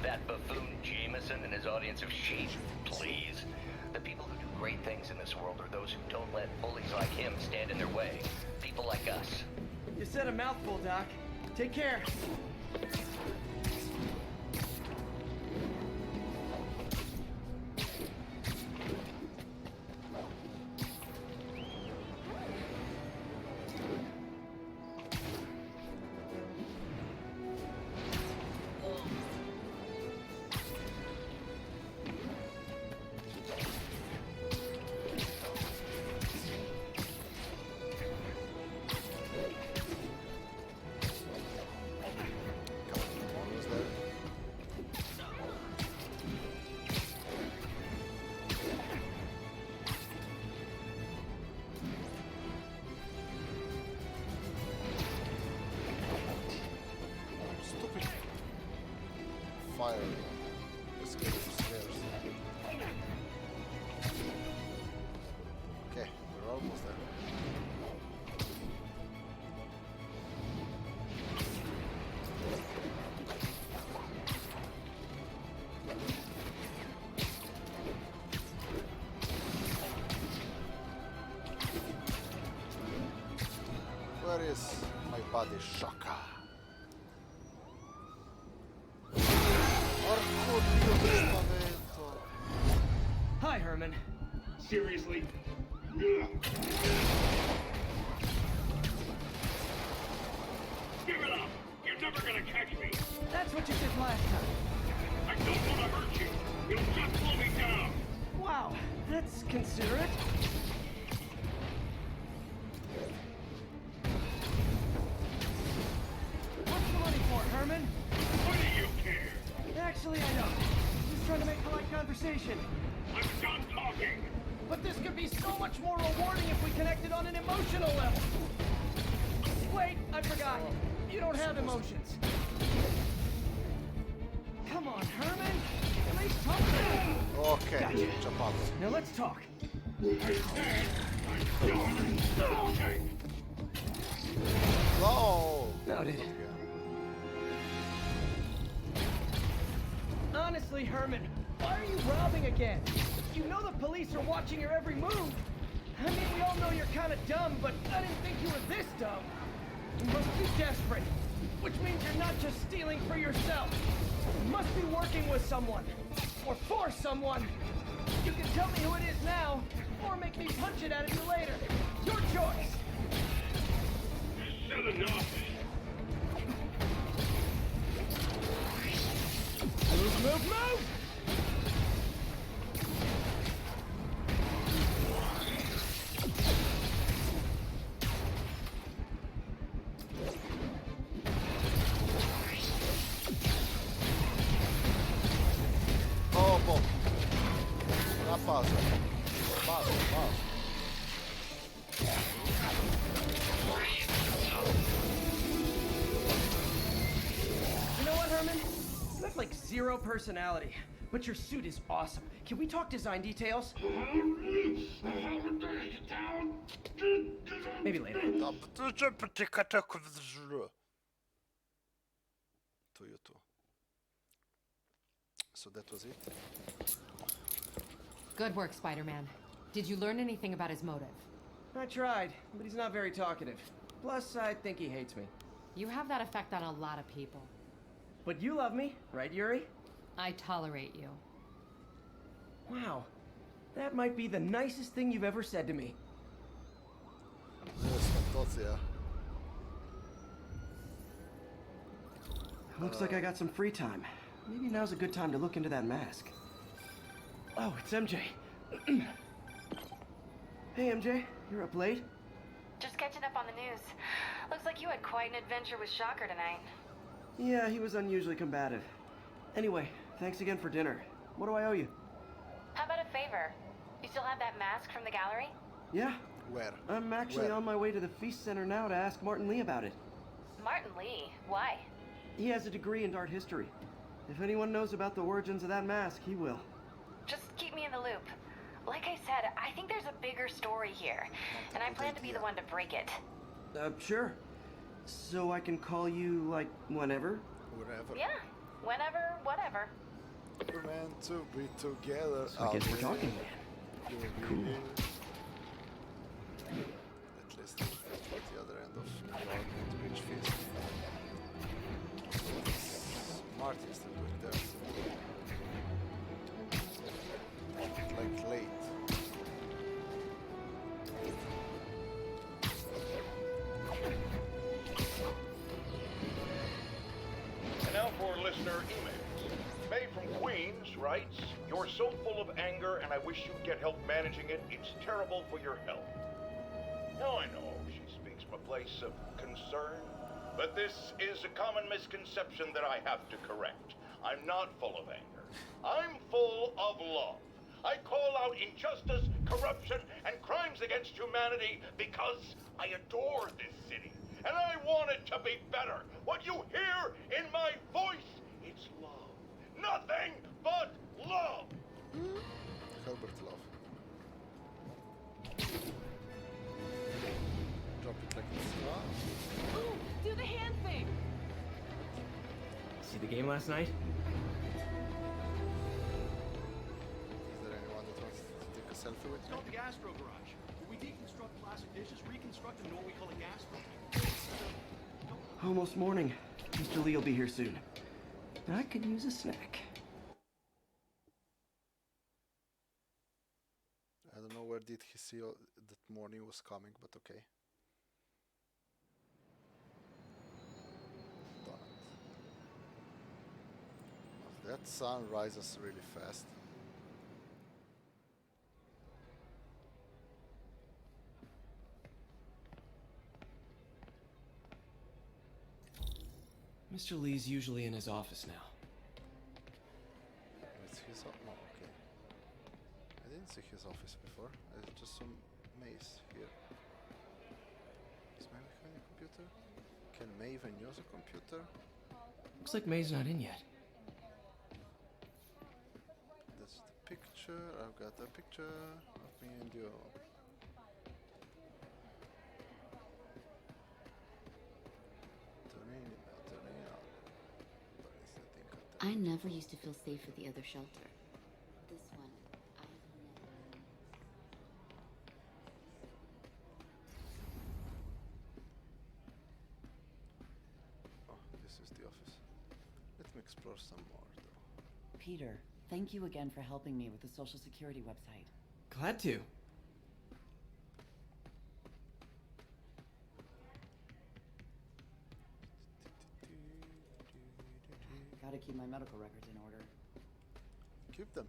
That buffoon Jameson and his audience of sheep, please. The people who do great things in this world are those who don't let bullies like him stand in their way. People like us. You said a mouthful, Doc. Take care. Fire. Let's get upstairs. Okay, we're almost there. Where is my body shocker? Hi, Herman. Seriously? Give it up! You're never gonna catch me! That's what you did last time. I don't want to hurt you! You'll just slow me down! Wow, that's considerate. What's the money for, Herman? What do you care? Actually, I don't. Just trying to make polite conversation. I'm done talking! But this could be so much more rewarding if we connected on an emotional level. wait, I forgot. You don't have emotions. Come on, Herman. At least talk to me. Okay, Gotcha. Chapato. Now let's talk. No! Noted. Honestly, Herman, why are you robbing again? You know the police are watching your every move. I mean, we all know you're kind of dumb, but I didn't think you were this dumb. You must be desperate, which means you're not just stealing for yourself. You must be working with someone, or for someone. You can tell me who it is now, or make me punch it out of you later. Your choice. Shut enough. Move, move, move! Oh, bom. Na pausa. Pausa, pausa. You know what, Herman? You have like zero personality, but your suit is awesome. Can we talk design details? Maybe later. To you too. So that was it. Good work, Spider-Man. Did you learn anything about his motive? I tried, but he's not very talkative. Plus, I think he hates me. You have that effect on a lot of people. But you love me, right, Yuri? I tolerate you. Wow. That might be the nicest thing you've ever said to me. Yes, fantastic. Looks like I got some free time. Maybe now's a good time to look into that mask. Oh, it's MJ. Hey, MJ. You're up late? Just catching up on the news. Looks like you had quite an adventure with Shocker tonight. Yeah, he was unusually combative. Anyway, thanks again for dinner. What do I owe you? How about a favor? You still have that mask from the gallery? Yeah? Where? I'm actually Where? on my way to the Feast Center now to ask Martin Lee about it. Martin Lee? Why? He has a degree in art history. If anyone knows about the origins of that mask, he will. Just keep me in the loop. Like I said, I think there's a bigger story here, and I plan to be the one to break it. Sure. So I can call you, like, whenever? Wherever. Yeah, whenever, whatever. We're meant to be together. So I guess we're talking then. Cool. At least at the other end of New York to reach Feast. Martin's still doing there. Like late. And now for listener emails. May from Queens writes, "You're so full of anger and I wish you'd get help managing it. It's terrible for your health." Now I know she speaks from a place of concern, but this is a common misconception that I have to correct. I'm not full of anger. I'm full of love. I call out injustice, corruption, and crimes against humanity because I adore this city. And I want it to be better. What you hear in my voice, it's love. Nothing but love. Herbert Love. Drop it like this. Ooh, do the hand thing! See the game last night? Is there anyone that wants to take a selfie with It's me? called the Gastro Garage. Where we deconstruct classic dishes, reconstruct them into what we call a gastro. Almost morning. Mr. Lee will be here soon. I could use a snack. I don't know where did he see that morning was coming, but okay. Donut. That sun rises really fast. Mr. Lee's usually in his office now. It's his office. No, okay. I didn't see his office before. I just saw Mace here. Is May behind a computer? Can May even use a computer? Looks like May's not in yet. That's the picture. I've got a picture of me and you. I never used to feel safe at the other shelter. This one, I've never. Oh, this is the office. Let me explore some more, though. Peter, thank you again for helping me with the Social Security website. Glad to. Gotta keep my medical records in order. Keep them.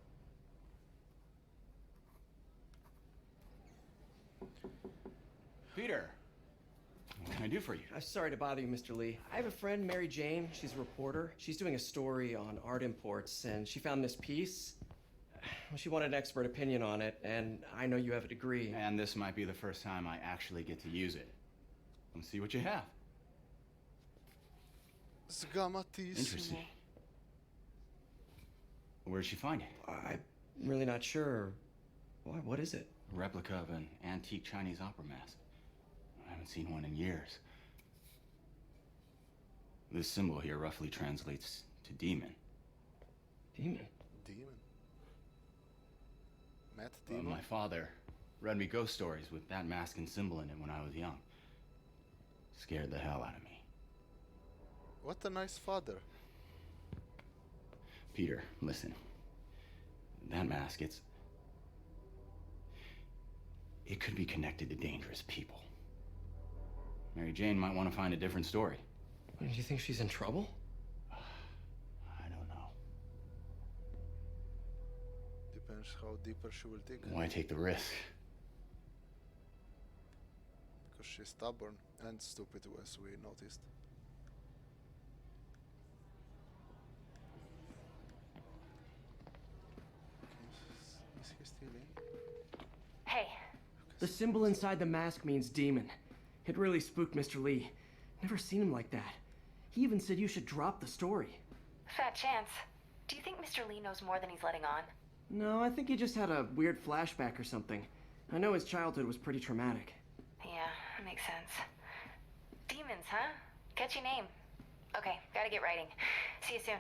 Peter, what can I do for you? I'm sorry to bother you, Mr. Lee. I have a friend, Mary Jane. She's a reporter. She's doing a story on art imports, and she found this piece. Well, she wanted an expert opinion on it, and I know you have a degree. And this might be the first time I actually get to use it. Let's see what you have. Sgamatissimo. Interesting. Where'd she find it? I'm really not sure. Why? What is it? A replica of an antique Chinese opera mask. I haven't seen one in years. This symbol here roughly translates to demon. Demon? Demon? Matt Demon? My father read me ghost stories with that mask and symbol in it when I was young. Scared the hell out of me. What a nice father. Peter, listen. That mask, it could be connected to dangerous people. Mary Jane might want to find a different story. Do you think she's in trouble? I don't know. Depends how deeper she will dig. Why take the risk? Because she's stubborn and stupid, as we noticed. Is he still in? Hey. The symbol inside the mask means demon. It really spooked Mr. Lee. Never seen him like that. He even said you should drop the story. Fat chance. Do you think Mr. Lee knows more than he's letting on? No, I think he just had a weird flashback or something. I know his childhood was pretty traumatic. Yeah, makes sense. Demons, huh? Catchy name. Okay, gotta get writing. See you soon.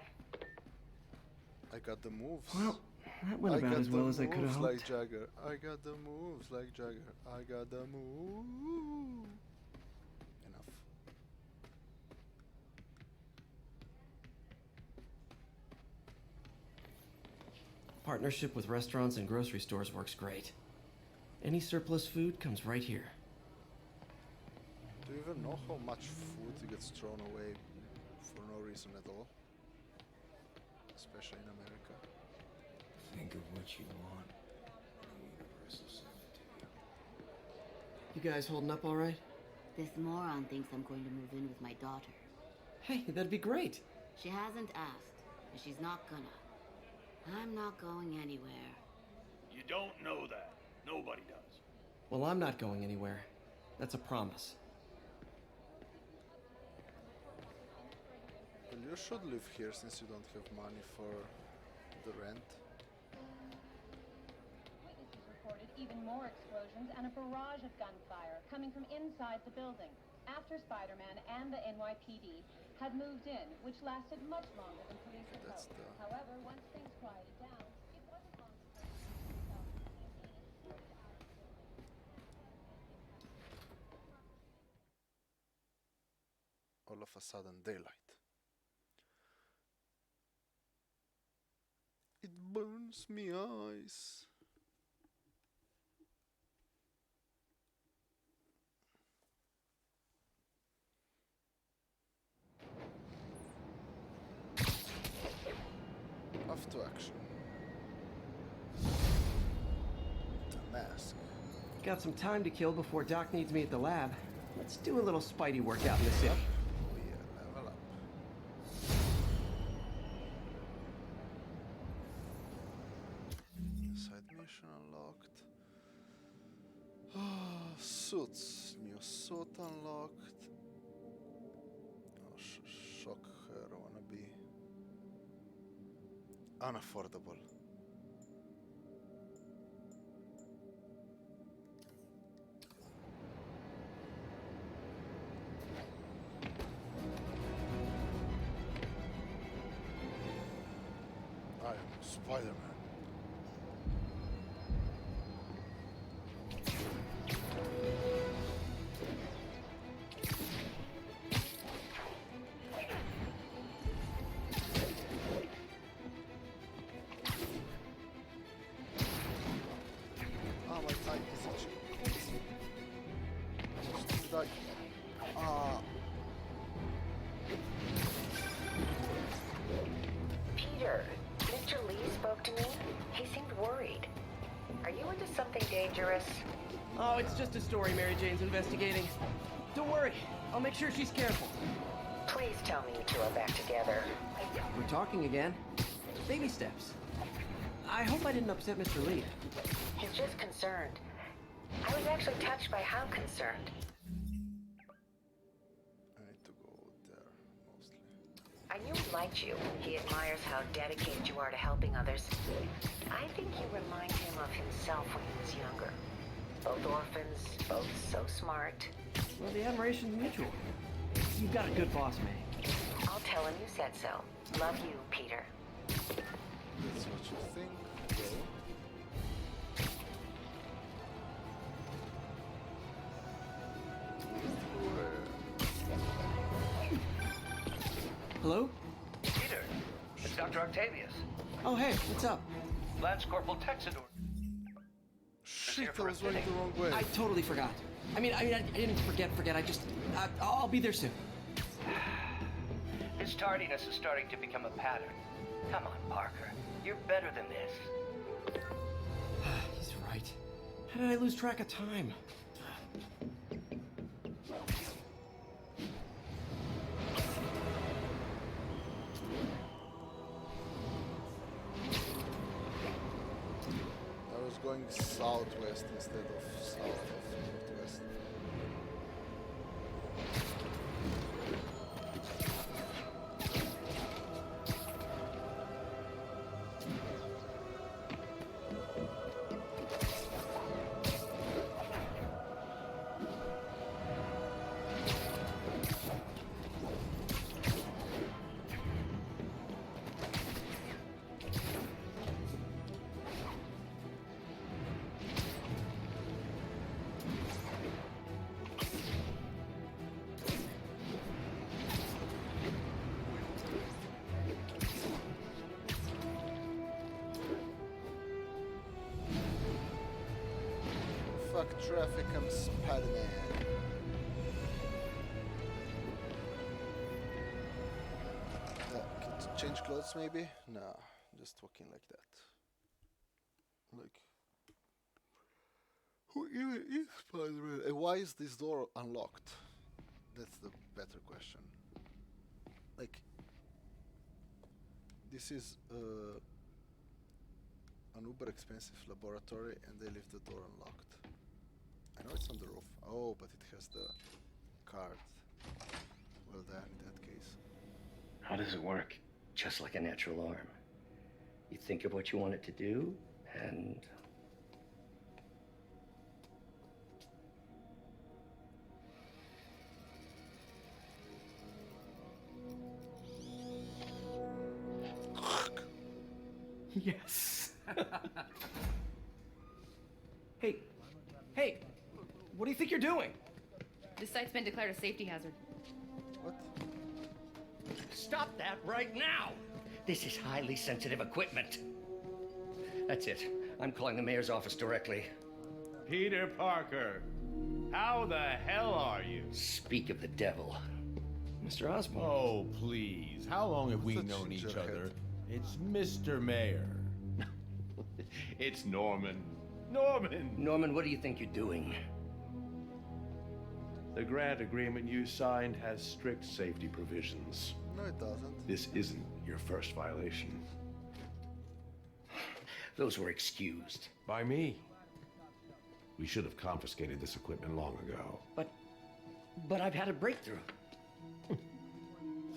I got the moves. Well, that went about as well as I could have hoped. Like Jagger. I got the moves like Jagger. I got the moves. Enough. Partnership with restaurants and grocery stores works great. Any surplus food comes right here. Do you even know how much food gets thrown away for no reason at all? Especially in America. Think of what you want. Universal cemetery. You guys holding up all right? This moron thinks I'm going to move in with my daughter. Hey, that'd be great. She hasn't asked, and she's not gonna. I'm not going anywhere. You don't know that. Nobody does. Well, I'm not going anywhere. That's a promise. Well, you should live here since you don't have money for the rent. Witnesses reported even more explosions and a barrage of gunfire coming from inside the building after Spider-Man and the NYPD had moved in, which lasted much longer than police had hoped. However, once things quieted down, it wasn't long before All of a sudden, daylight. It burns me eyes. Off to action. The mask. Got some time to kill before Doc needs me at the lab. Let's do a little Spidey workout in the city. Oh yeah, level up. Side mission unlocked. Suits, new Suit unlocked. Oh, shock her. I wanna be unaffordable. I am Spider-Man. Ah, my time is itching. Just die. Ah. Peter, Mr. Lee spoke to me. He seemed worried. Are you into something dangerous? Oh, it's just a story Mary Jane's investigating. Don't worry, I'll make sure she's careful. Please tell me you two are back together. We're talking again. Baby steps. I hope I didn't upset Mr. Lee. He's just concerned. I was actually touched by how concerned. I need to go there, mostly. I knew he liked you. He admires how dedicated you are to helping others. I think you remind him of himself when he was younger. Both orphans, both so smart. Well, the admiration's mutual. You've got a good boss, May. I'll tell him you said so. Love you, Peter. That's what you think. Hello? Peter, it's Dr. Octavius. Oh, hey, what's up? Lance Corporal Texador. Shit, I was going the wrong way. I totally forgot. I didn't forget. I'll be there soon. His tardiness is starting to become a pattern. Come on, Parker. You're better than this. He's right. How did I lose track of time? I was going southwest instead of south of northwest. Fuck traffic, I'm Spider-Man. Change clothes maybe? Nah, just walking like that. Like, who even is Spider-Man? And why is this door unlocked? That's the better question. Like, this is an uber expensive laboratory and they leave the door unlocked. I know it's on the roof. Oh, but it has the card. Well then, in that case. How does it work? Just like a natural arm. You think of what you want it to do, and... Yes. Hey, what do you think you're doing? This site's been declared a safety hazard. What? Stop that right now! This is highly sensitive equipment. That's it. I'm calling the mayor's office directly. Peter Parker, how the hell are you? Speak of the devil. Mr. Osborn. Oh, please. How long have we known each other? It's Mr. Mayor. It's Norman. Norman! Norman, what do you think you're doing? The grant agreement you signed has strict safety provisions. No, it doesn't. This isn't your first violation. Those were excused. By me. We should have confiscated this equipment long ago. But But I've had a breakthrough.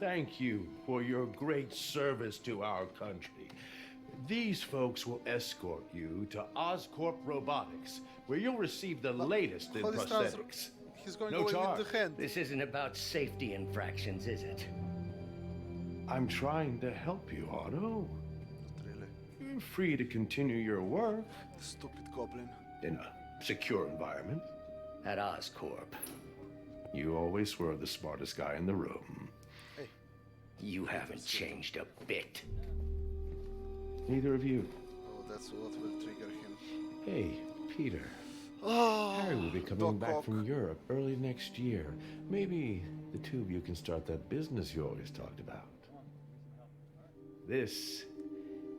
Thank you for your great service to our country. These folks will escort you to Oscorp Robotics, where you'll receive the latest in prosthetics. He's going No away charge. with the hand. This isn't about safety infractions, is it? I'm trying to help you, Otto. Not really. You're free to continue your work Stupid goblin. in a secure environment. At Oscorp. You always were the smartest guy in the room. Hey. You haven't changed a bit. Neither of you. Oh, that's what will trigger him. Hey, Peter. Oh, Harry will be coming Doc back Ock. from Europe early next year. Maybe the two of you can start that business you always talked about. This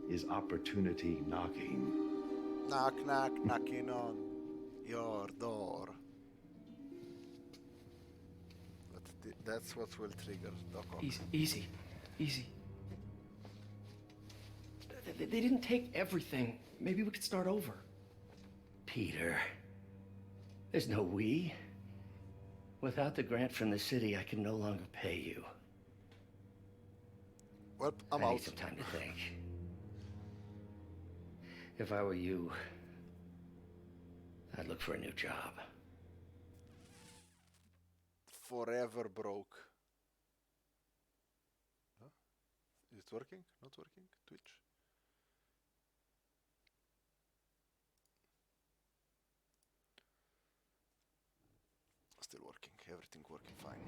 is opportunity knocking. Knock, knock, knocking on your door. That's what will trigger Doc Ock. Easy. They didn't take everything. Maybe we could start over. Peter, there's no we. Without the grant from the city, I can no longer pay you. Well, I'm I out. need some time to think. If I were you, I'd look for a new job. Forever broke. Huh? Is it working? Not working? Twitch? Still working. Everything working fine.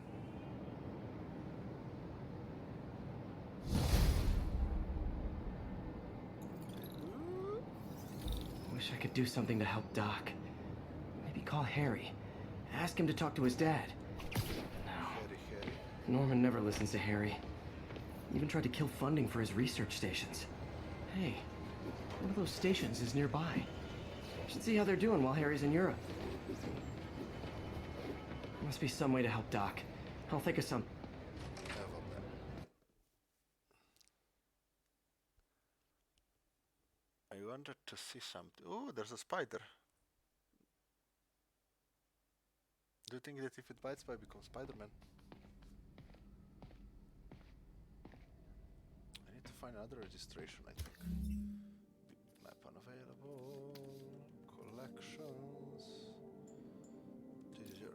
Wish I could do something to help Doc. Maybe call Harry. Ask him to talk to his dad. Harry. Norman never listens to Harry. Even tried to kill funding for his research stations. Hey, one of those stations is nearby. Should see how they're doing while Harry's in Europe. Must be some way to help Doc. I'll think of some. I wanted to see something. Oh, there's a spider. Do you think that if it bites, I become Spider-Man? I need to find another registration, I think. Map unavailable. Collections. Teaser.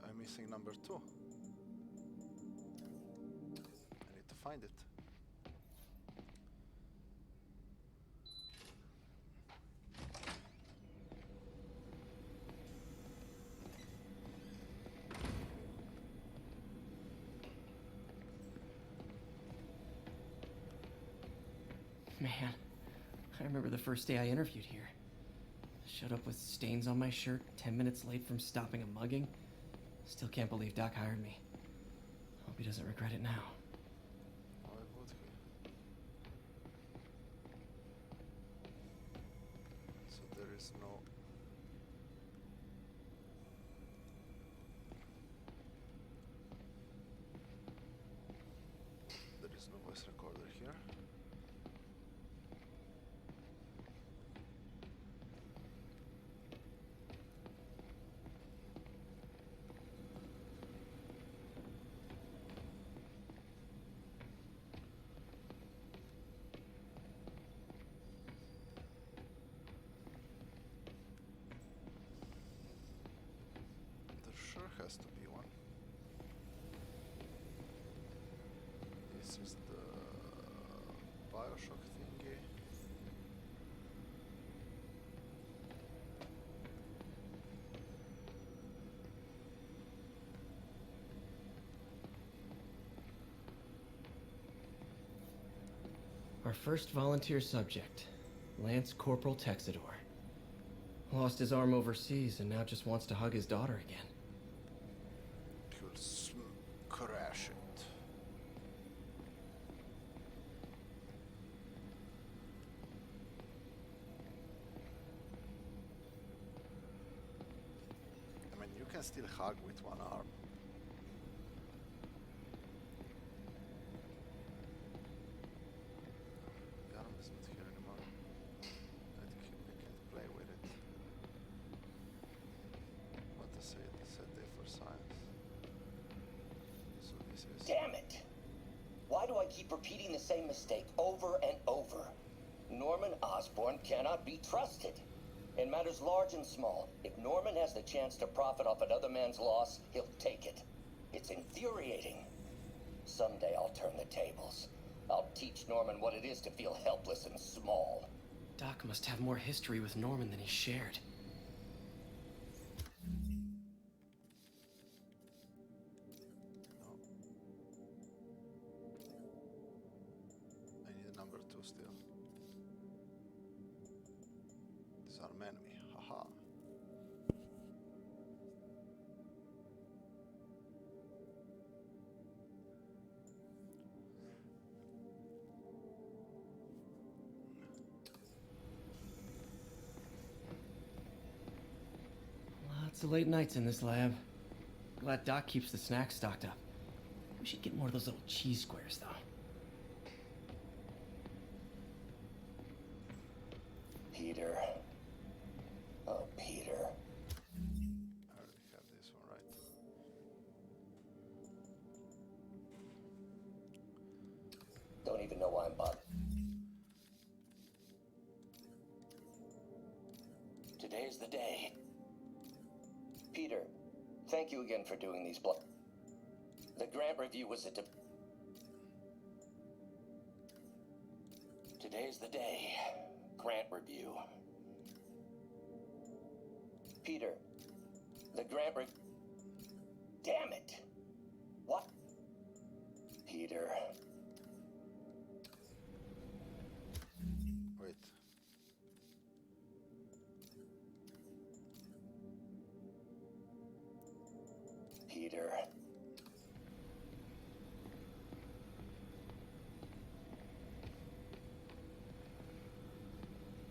I'm missing number 2. I need to find it. Man, I remember the first day I interviewed here. Showed up with stains on my shirt, 10 minutes late from stopping a mugging. Still can't believe Doc hired me. Hope he doesn't regret it now. Why would he? So there is no... There is no voice recorder here. There sure has to be one. This is the Bioshock thingy. Our first volunteer subject, Lance Corporal Texador. Lost his arm overseas and now just wants to hug his daughter again. He'll crash it. I mean, you can still hug with one arm. keep repeating the same mistake over and over. Norman Osborn cannot be trusted. In matters large and small, if Norman has the chance to profit off another man's loss, he'll take it. It's infuriating. Someday I'll turn the tables. I'll teach Norman what it is to feel helpless and small. Doc must have more history with Norman than he shared. I need a number 2 still. Disarm enemy. Haha. Lots of late nights in this lab. Glad Doc keeps the snacks stocked up. We should get more of those little cheese squares, though. Peter. Oh, Peter. I already have this one, right? Don't even know why I'm bothered. Today's the day. Peter, thank you again for doing these The grant review was Today's the day. Grant review. Peter, the grant Damn it! What? Peter. Wait. Peter.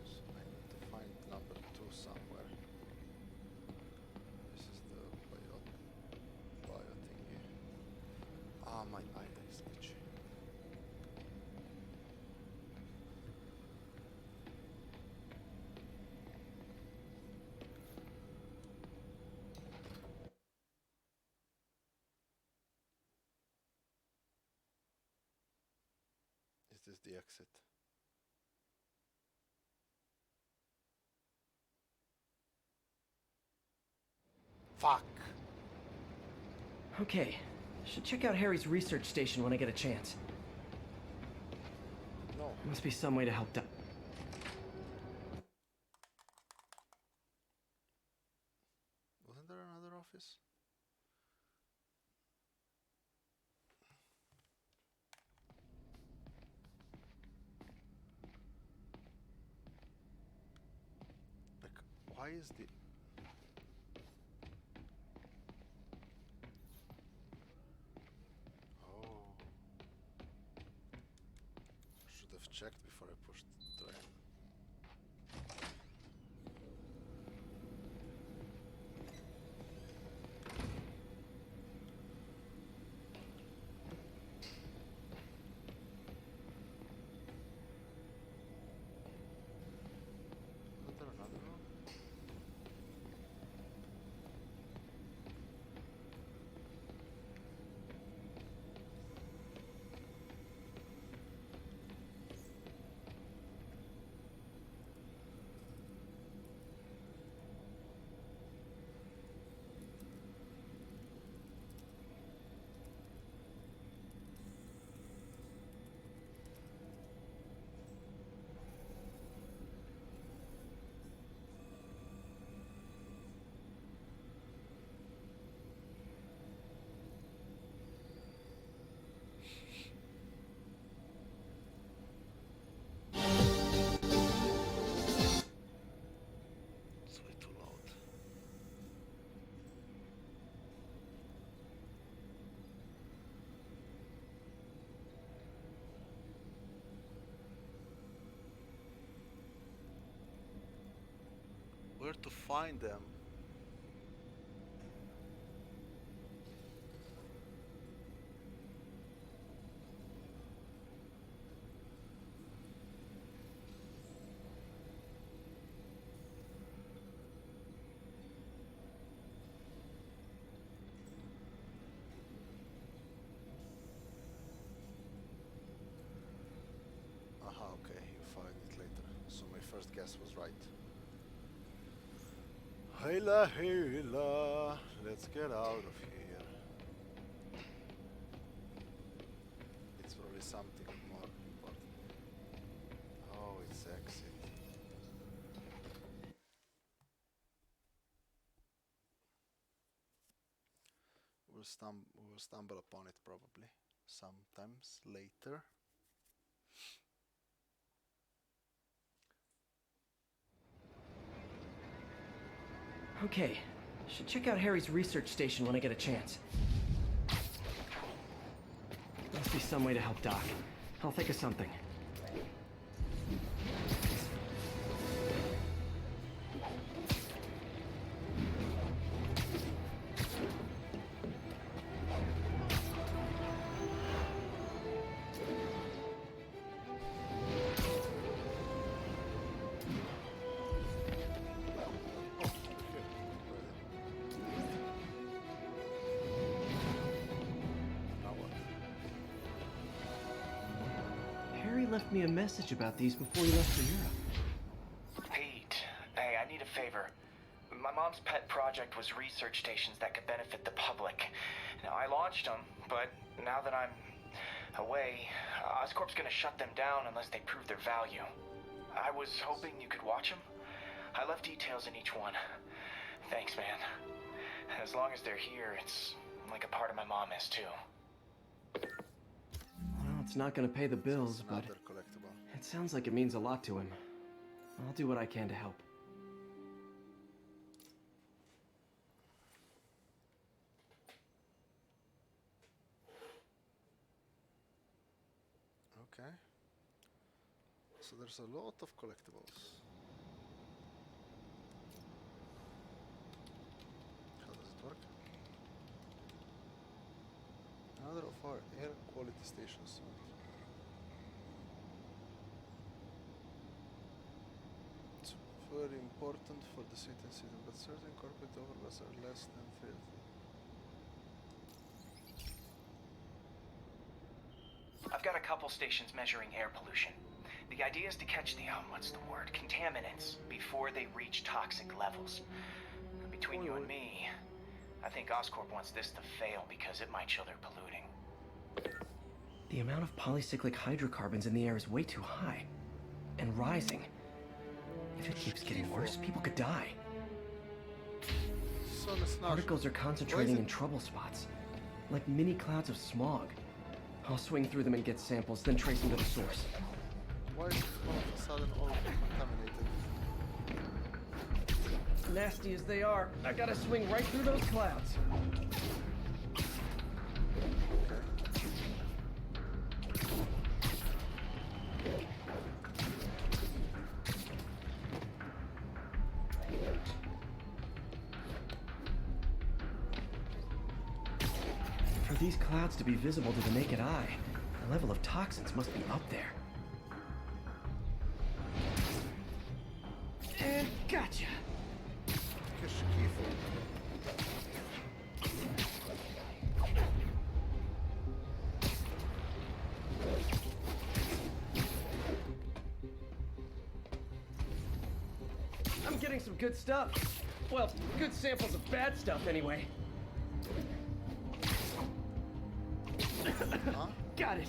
So I need to find number 2 somewhere. This is the bio thingy. Ah, my eye is itchy. Is this the exit? Fuck! Okay, should check out Harry's research station when I get a chance. No. Must be some way to help Doc. Wasn't there another office? Like, why is the... Oh. Should have checked before I pushed the train. Isn't there another one? It's way too loud. Where to find them? first guess was right. Hela, hela, let's get out of here. It's probably something more important. Oh, it's exit. We will stumble upon it probably sometimes later. Okay, should check out Harry's research station when I get a chance. Must be some way to help Doc. I'll think of something. Harry left me a message about these before he left for Europe. Pete, hey, I need a favor. My mom's pet project was research stations that could benefit the public. Now, I launched them, but now that I'm away, Oscorp's gonna shut them down unless they prove their value. I was hoping you could watch them. I left details in each one. Thanks, man. As long as they're here, it's like a part of my mom is, too. Well, it's not gonna pay the bills, but it sounds like it means a lot to him. I'll do what I can to help. Okay. So there's a lot of collectibles. How does it work? Another of our air quality stations. It's very important for the city and citizen, but certain corporate overlaps are less than 30. I've got a couple stations measuring air pollution. The idea is to catch the, what's the word, contaminants before they reach toxic levels. Between you and me, I think Oscorp wants this to fail because it might show they're polluting. The amount of polycyclic hydrocarbons in the air is way too high. And rising. If it keeps getting worse, people could die. Particles are concentrating in trouble spots, like mini clouds of smog. I'll swing through them and get samples, then trace them to the source. Why is it all of a sudden all contaminated? Nasty as they are, I gotta swing right through those clouds. For these clouds to be visible to the naked eye, the level of toxins must be up there. And gotcha! I'm getting some good stuff. Well, good samples of bad stuff anyway. Got it.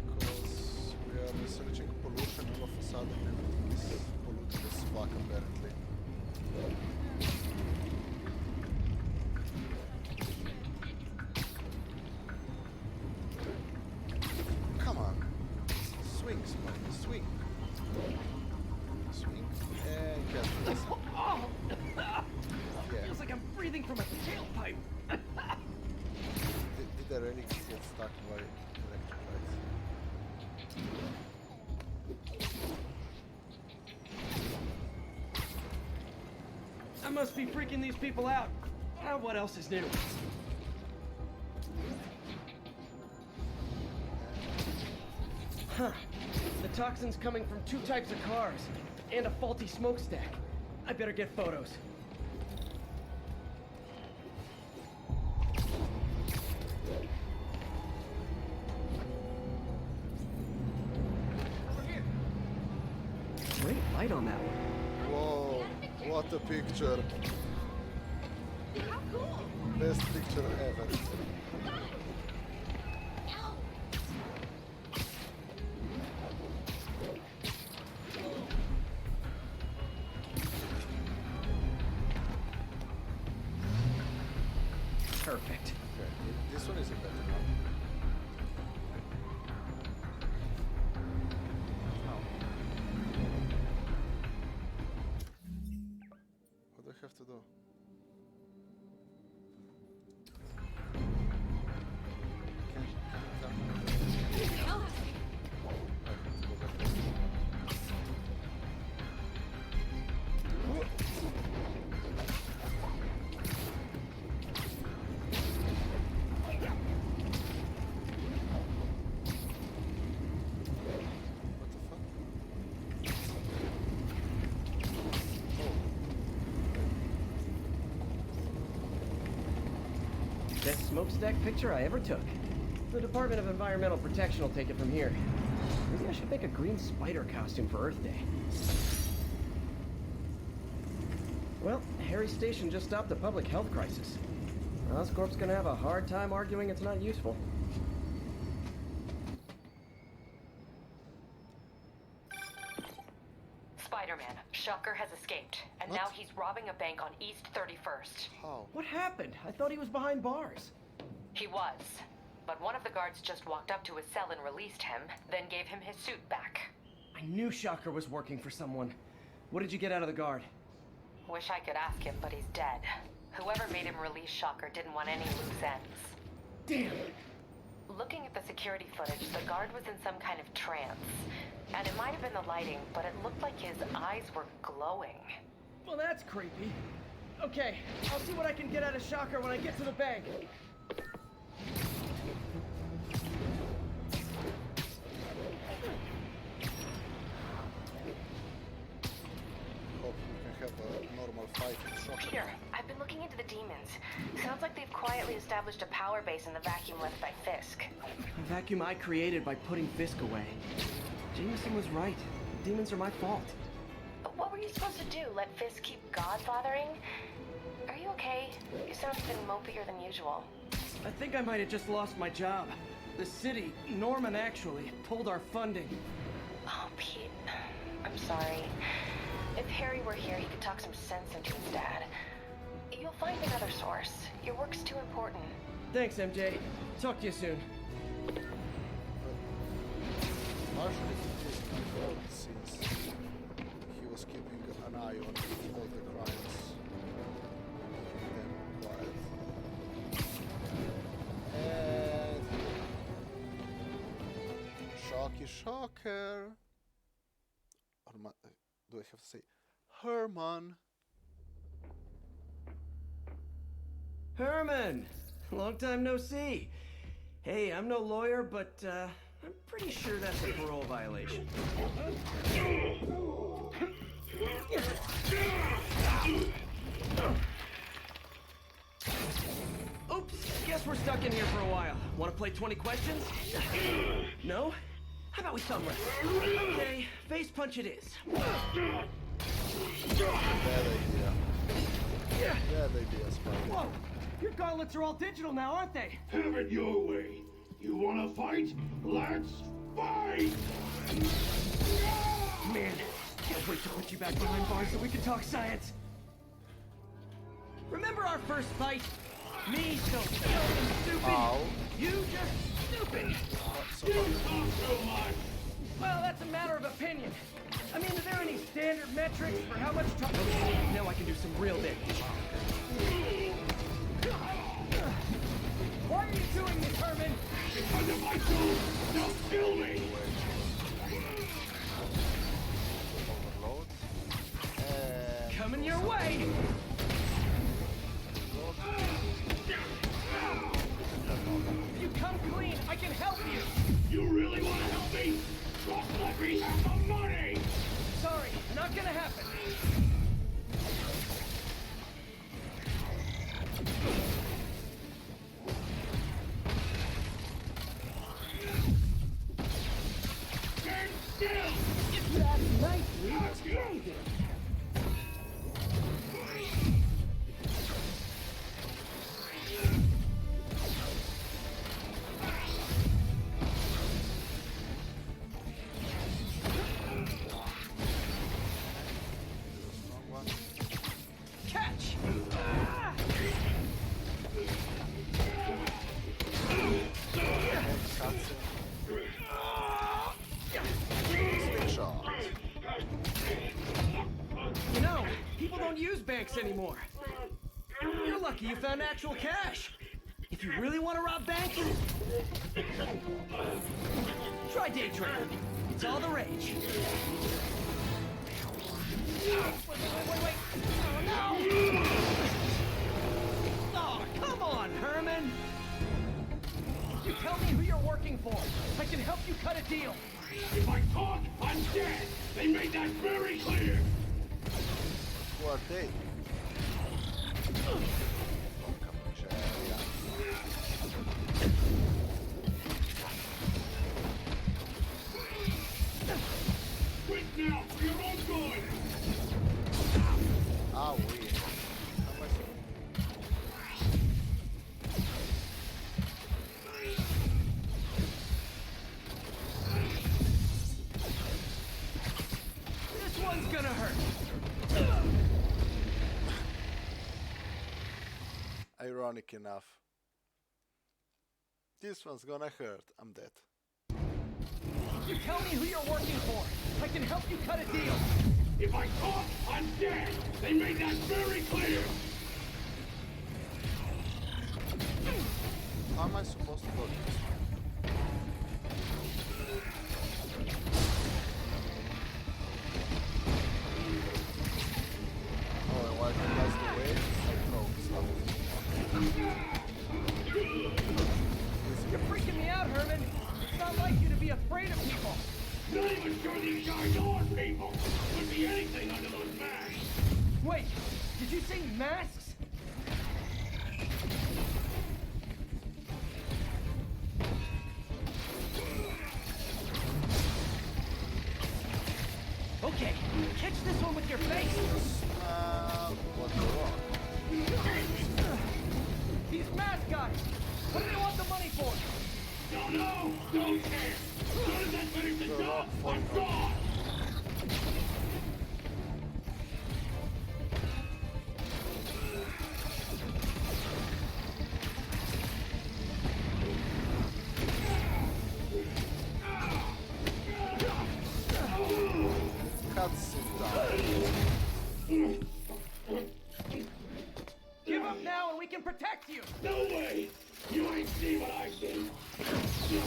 Because we are researching pollution, all of a sudden everything is polluted as fuck apparently. Come on. Swing, Spike, swing. Swing and catch this. Yeah. Feels like I'm breathing from a tailpipe. Did I really get stuck by electric lights? I must be freaking these people out. What else is new? Huh. The toxin's coming from 2 types of cars and a faulty smokestack. I better get photos. What a picture. How cool! Best picture ever. Perfect. Okay, this one is a better one. What do I have to do? Best smokestack picture I ever took. The Department of Environmental Protection will take it from here. Maybe I should make a green spider costume for Earth Day. Well, Harry Station just stopped a public health crisis. Oscorp's gonna have a hard time arguing it's not useful. Spider-Man, Shocker has escaped, and now he's robbing a bank on East 31st. How? What happened? I thought he was behind bars. He was, but one of the guards just walked up to his cell and released him, then gave him his suit back. I knew Shocker was working for someone. What did you get out of the guard? Wish I could ask him, but he's dead. Whoever made him release Shocker didn't want any loose ends. Damn! Looking at the security footage, the guard was in some kind of trance. And it might have been the lighting, but it looked like his eyes were glowing. Well, that's creepy. Okay, I'll see what I can get out of Shocker when I get to the bank. Hope we can have a normal fight with Shocker. Peter, I've been looking into the demons. Sounds like they've quietly established a power base in the vacuum left by Fisk. A vacuum I created by putting Fisk away. Jameson was right. Demons are my fault. What were you supposed to do? Let Fisk keep godfathering? Are you okay? You sound even mopier than usual. I think I might have just lost my job. The city, Norman actually, pulled our funding. Oh, Pete. I'm sorry. If Harry were here, he could talk some sense into his dad. You'll find another source. Your work's too important. Thanks, MJ. Talk to you soon. Marshall is accusing Michael since he was keeping an eye on all the crimes. Keeping them quiet. And Shocky Shocker. Or do I have to say Herman? Herman! Long time no see. Hey, I'm no lawyer, but I'm pretty sure that's a parole violation. Oops, guess we're stuck in here for a while. Want to play 20 questions? No? How about we thumb wrestle? Okay, face punch it is. Bad idea. Bad idea, Spider. Whoa! Your gauntlets are all digital now, aren't they? Have it your way. You wanna fight? Let's fight! Man, can't wait to put you back behind bars so we can talk science. Remember our first fight? Me so dumb and stupid. Ow. You just stupid. You talk so much. Well, that's a matter of opinion. I mean, are there any standard metrics for how much time? Okay, now I can do some real damage. Why are you doing this, Herman? Because if I do, they'll kill me. Overload. Coming your way. If you come clean, I can help you. You really want to help me? Just let me have the money. Sorry, not gonna happen. Stand still. That's nicely exploded. banks anymore. You're lucky you found actual cash. If you really want to rob banks, try day trading. It's all the rage. Wait. Oh, no! Oh, come on, Herman! You tell me who you're working for. I can help you cut a deal. If I talk, I'm dead. They made that very clear. Who are they? Quit now for your own good. Ah, oui. This one's gonna hurt. Ironic enough. This one's gonna hurt. I'm dead. You tell me who you're working for. I can help you cut a deal. If I talk, I'm dead. They made that very clear. How am I supposed to go this way? Oh, and why that's the way? No, You're freaking me out, Herman. It's not like you to be afraid of people. Not even sure these guys are people. Could be anything under those masks. Wait, did you say masks? Okay, catch this one with your face. What do you want? These mask guys. What do they want the money for? Don't know. Don't care. As soon as I finish the job, I'm gone. Give up now and we can protect you! No way! You ain't see what I see! You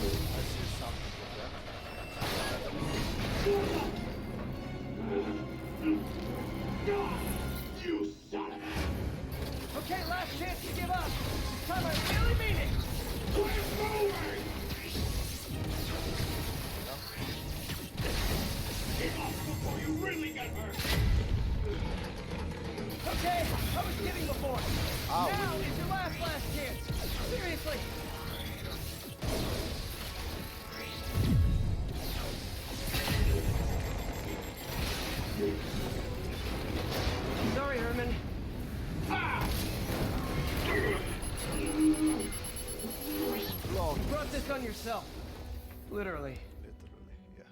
son of a... Okay, last chance to give up. This time I really mean it! We're moving! Get off before you really get hurt! Okay, I was kidding before. Ow. Now is your last chance. Seriously. Sorry, Herman. You brought this on yourself. Literally. Literally, yeah.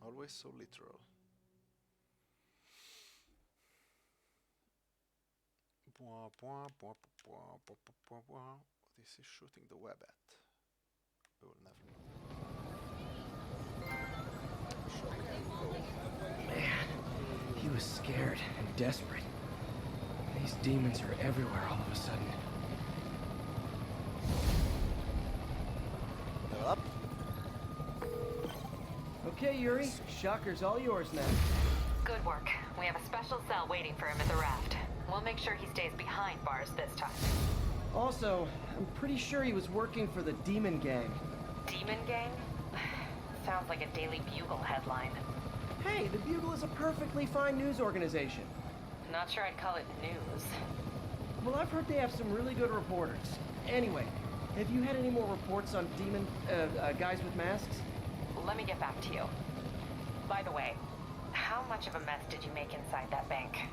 Always so literal. What is he shooting the web at? We will never know. Man, he was scared and desperate. These demons are everywhere all of a sudden. Level up. Okay, Yuri. Shocker's all yours now. Good work. We have a special cell waiting for him at the raft. We'll make sure he stays behind bars this time. Also, I'm pretty sure he was working for the Demon Gang. Demon Gang? Sounds like a Daily Bugle headline. Hey, the Bugle is a perfectly fine news organization. Not sure I'd call it news. Well, I've heard they have some really good reporters. Anyway, have you had any more reports on demon, guys with masks? Let me get back to you. By the way, how much of a mess did you make inside that bank?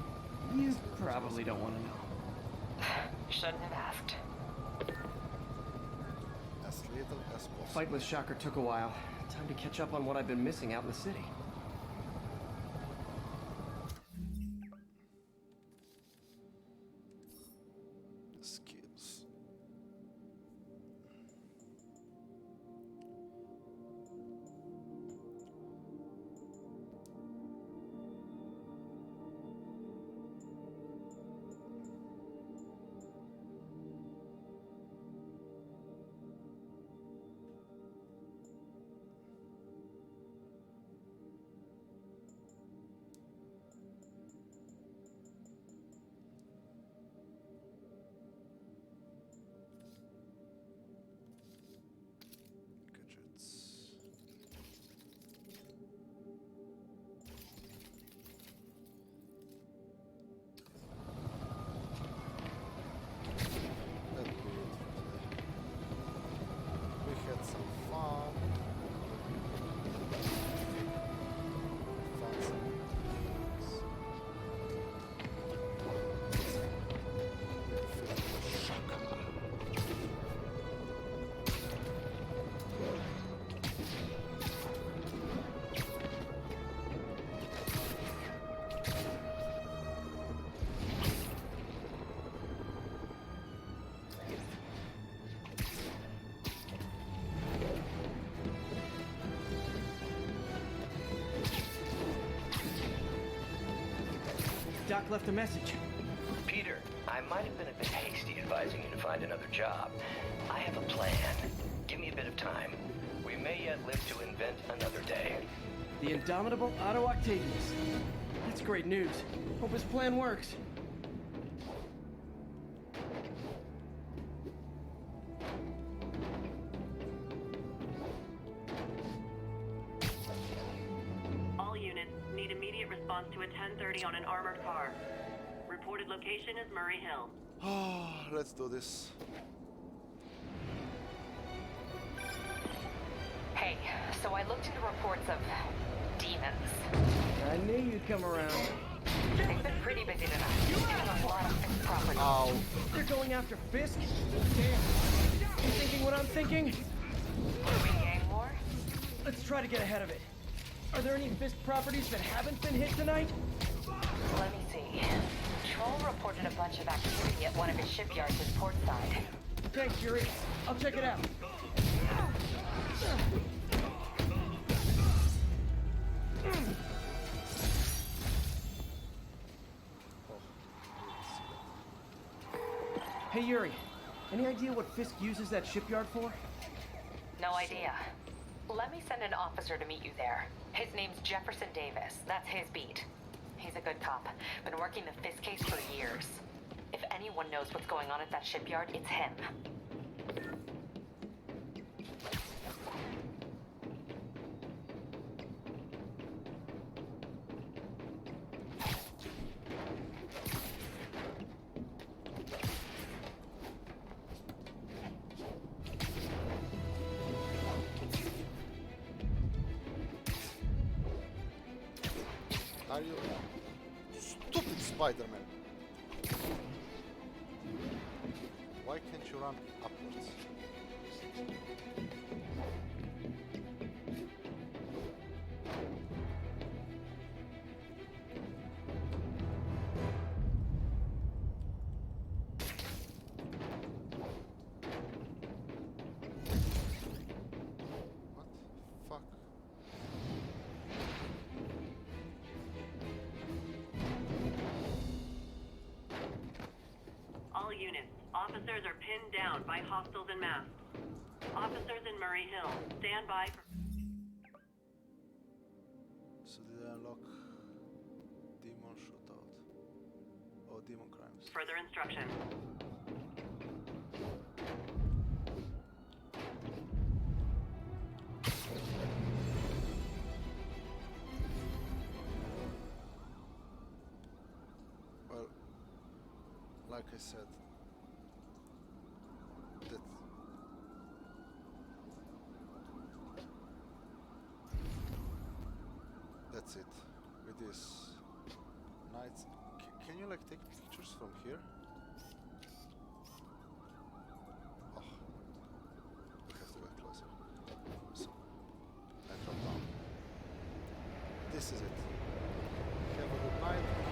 You probably don't want to know. Shouldn't have asked. As little as possible. Fight with Shocker took a while. Time to catch up on what I've been missing out in the city. Skills. Doc left a message. Peter, I might have been a bit hasty advising you to find another job. I have a plan. Give me a bit of time. We may yet live to invent another day. The indomitable Otto Octavius. That's great news. Hope his plan works. All units need immediate response to a 1030 on an armored car. Reported location is Murray Hill. Oh, let's do this. Hey, so I looked into reports of demons. I knew you'd come around. They've been pretty busy tonight, taking a lot of Fisk property. Ow. They're going after Fisk? Damn. You thinking what I'm thinking? We gang war? Let's try to get ahead of it. Are there any Fisk properties that haven't been hit tonight? Let me see. Troll reported a bunch of activity at one of his shipyards in Portside. Thanks, Yuri. I'll check it out. Hey, Yuri. Any idea what Fisk uses that shipyard for? No idea. Let me send an officer to meet you there. His name's Jefferson Davis. That's his beat. He's a good cop. Been working the Fisk case for years. If anyone knows what's going on at that shipyard, it's him. Are you stupid Spider-Man? Why can't you run upwards? What? Fuck. All units, officers are pinned down by hostiles and masks. Officers in Murray Hill, stand by for... So did I unlock Demon Shootout? Oh, Demon Crimes. Further instruction. Well, like I said, that's it. With this nights, can you like take pictures from here? Oh, we have to get closer. So I drop down. This is it. Have a good night.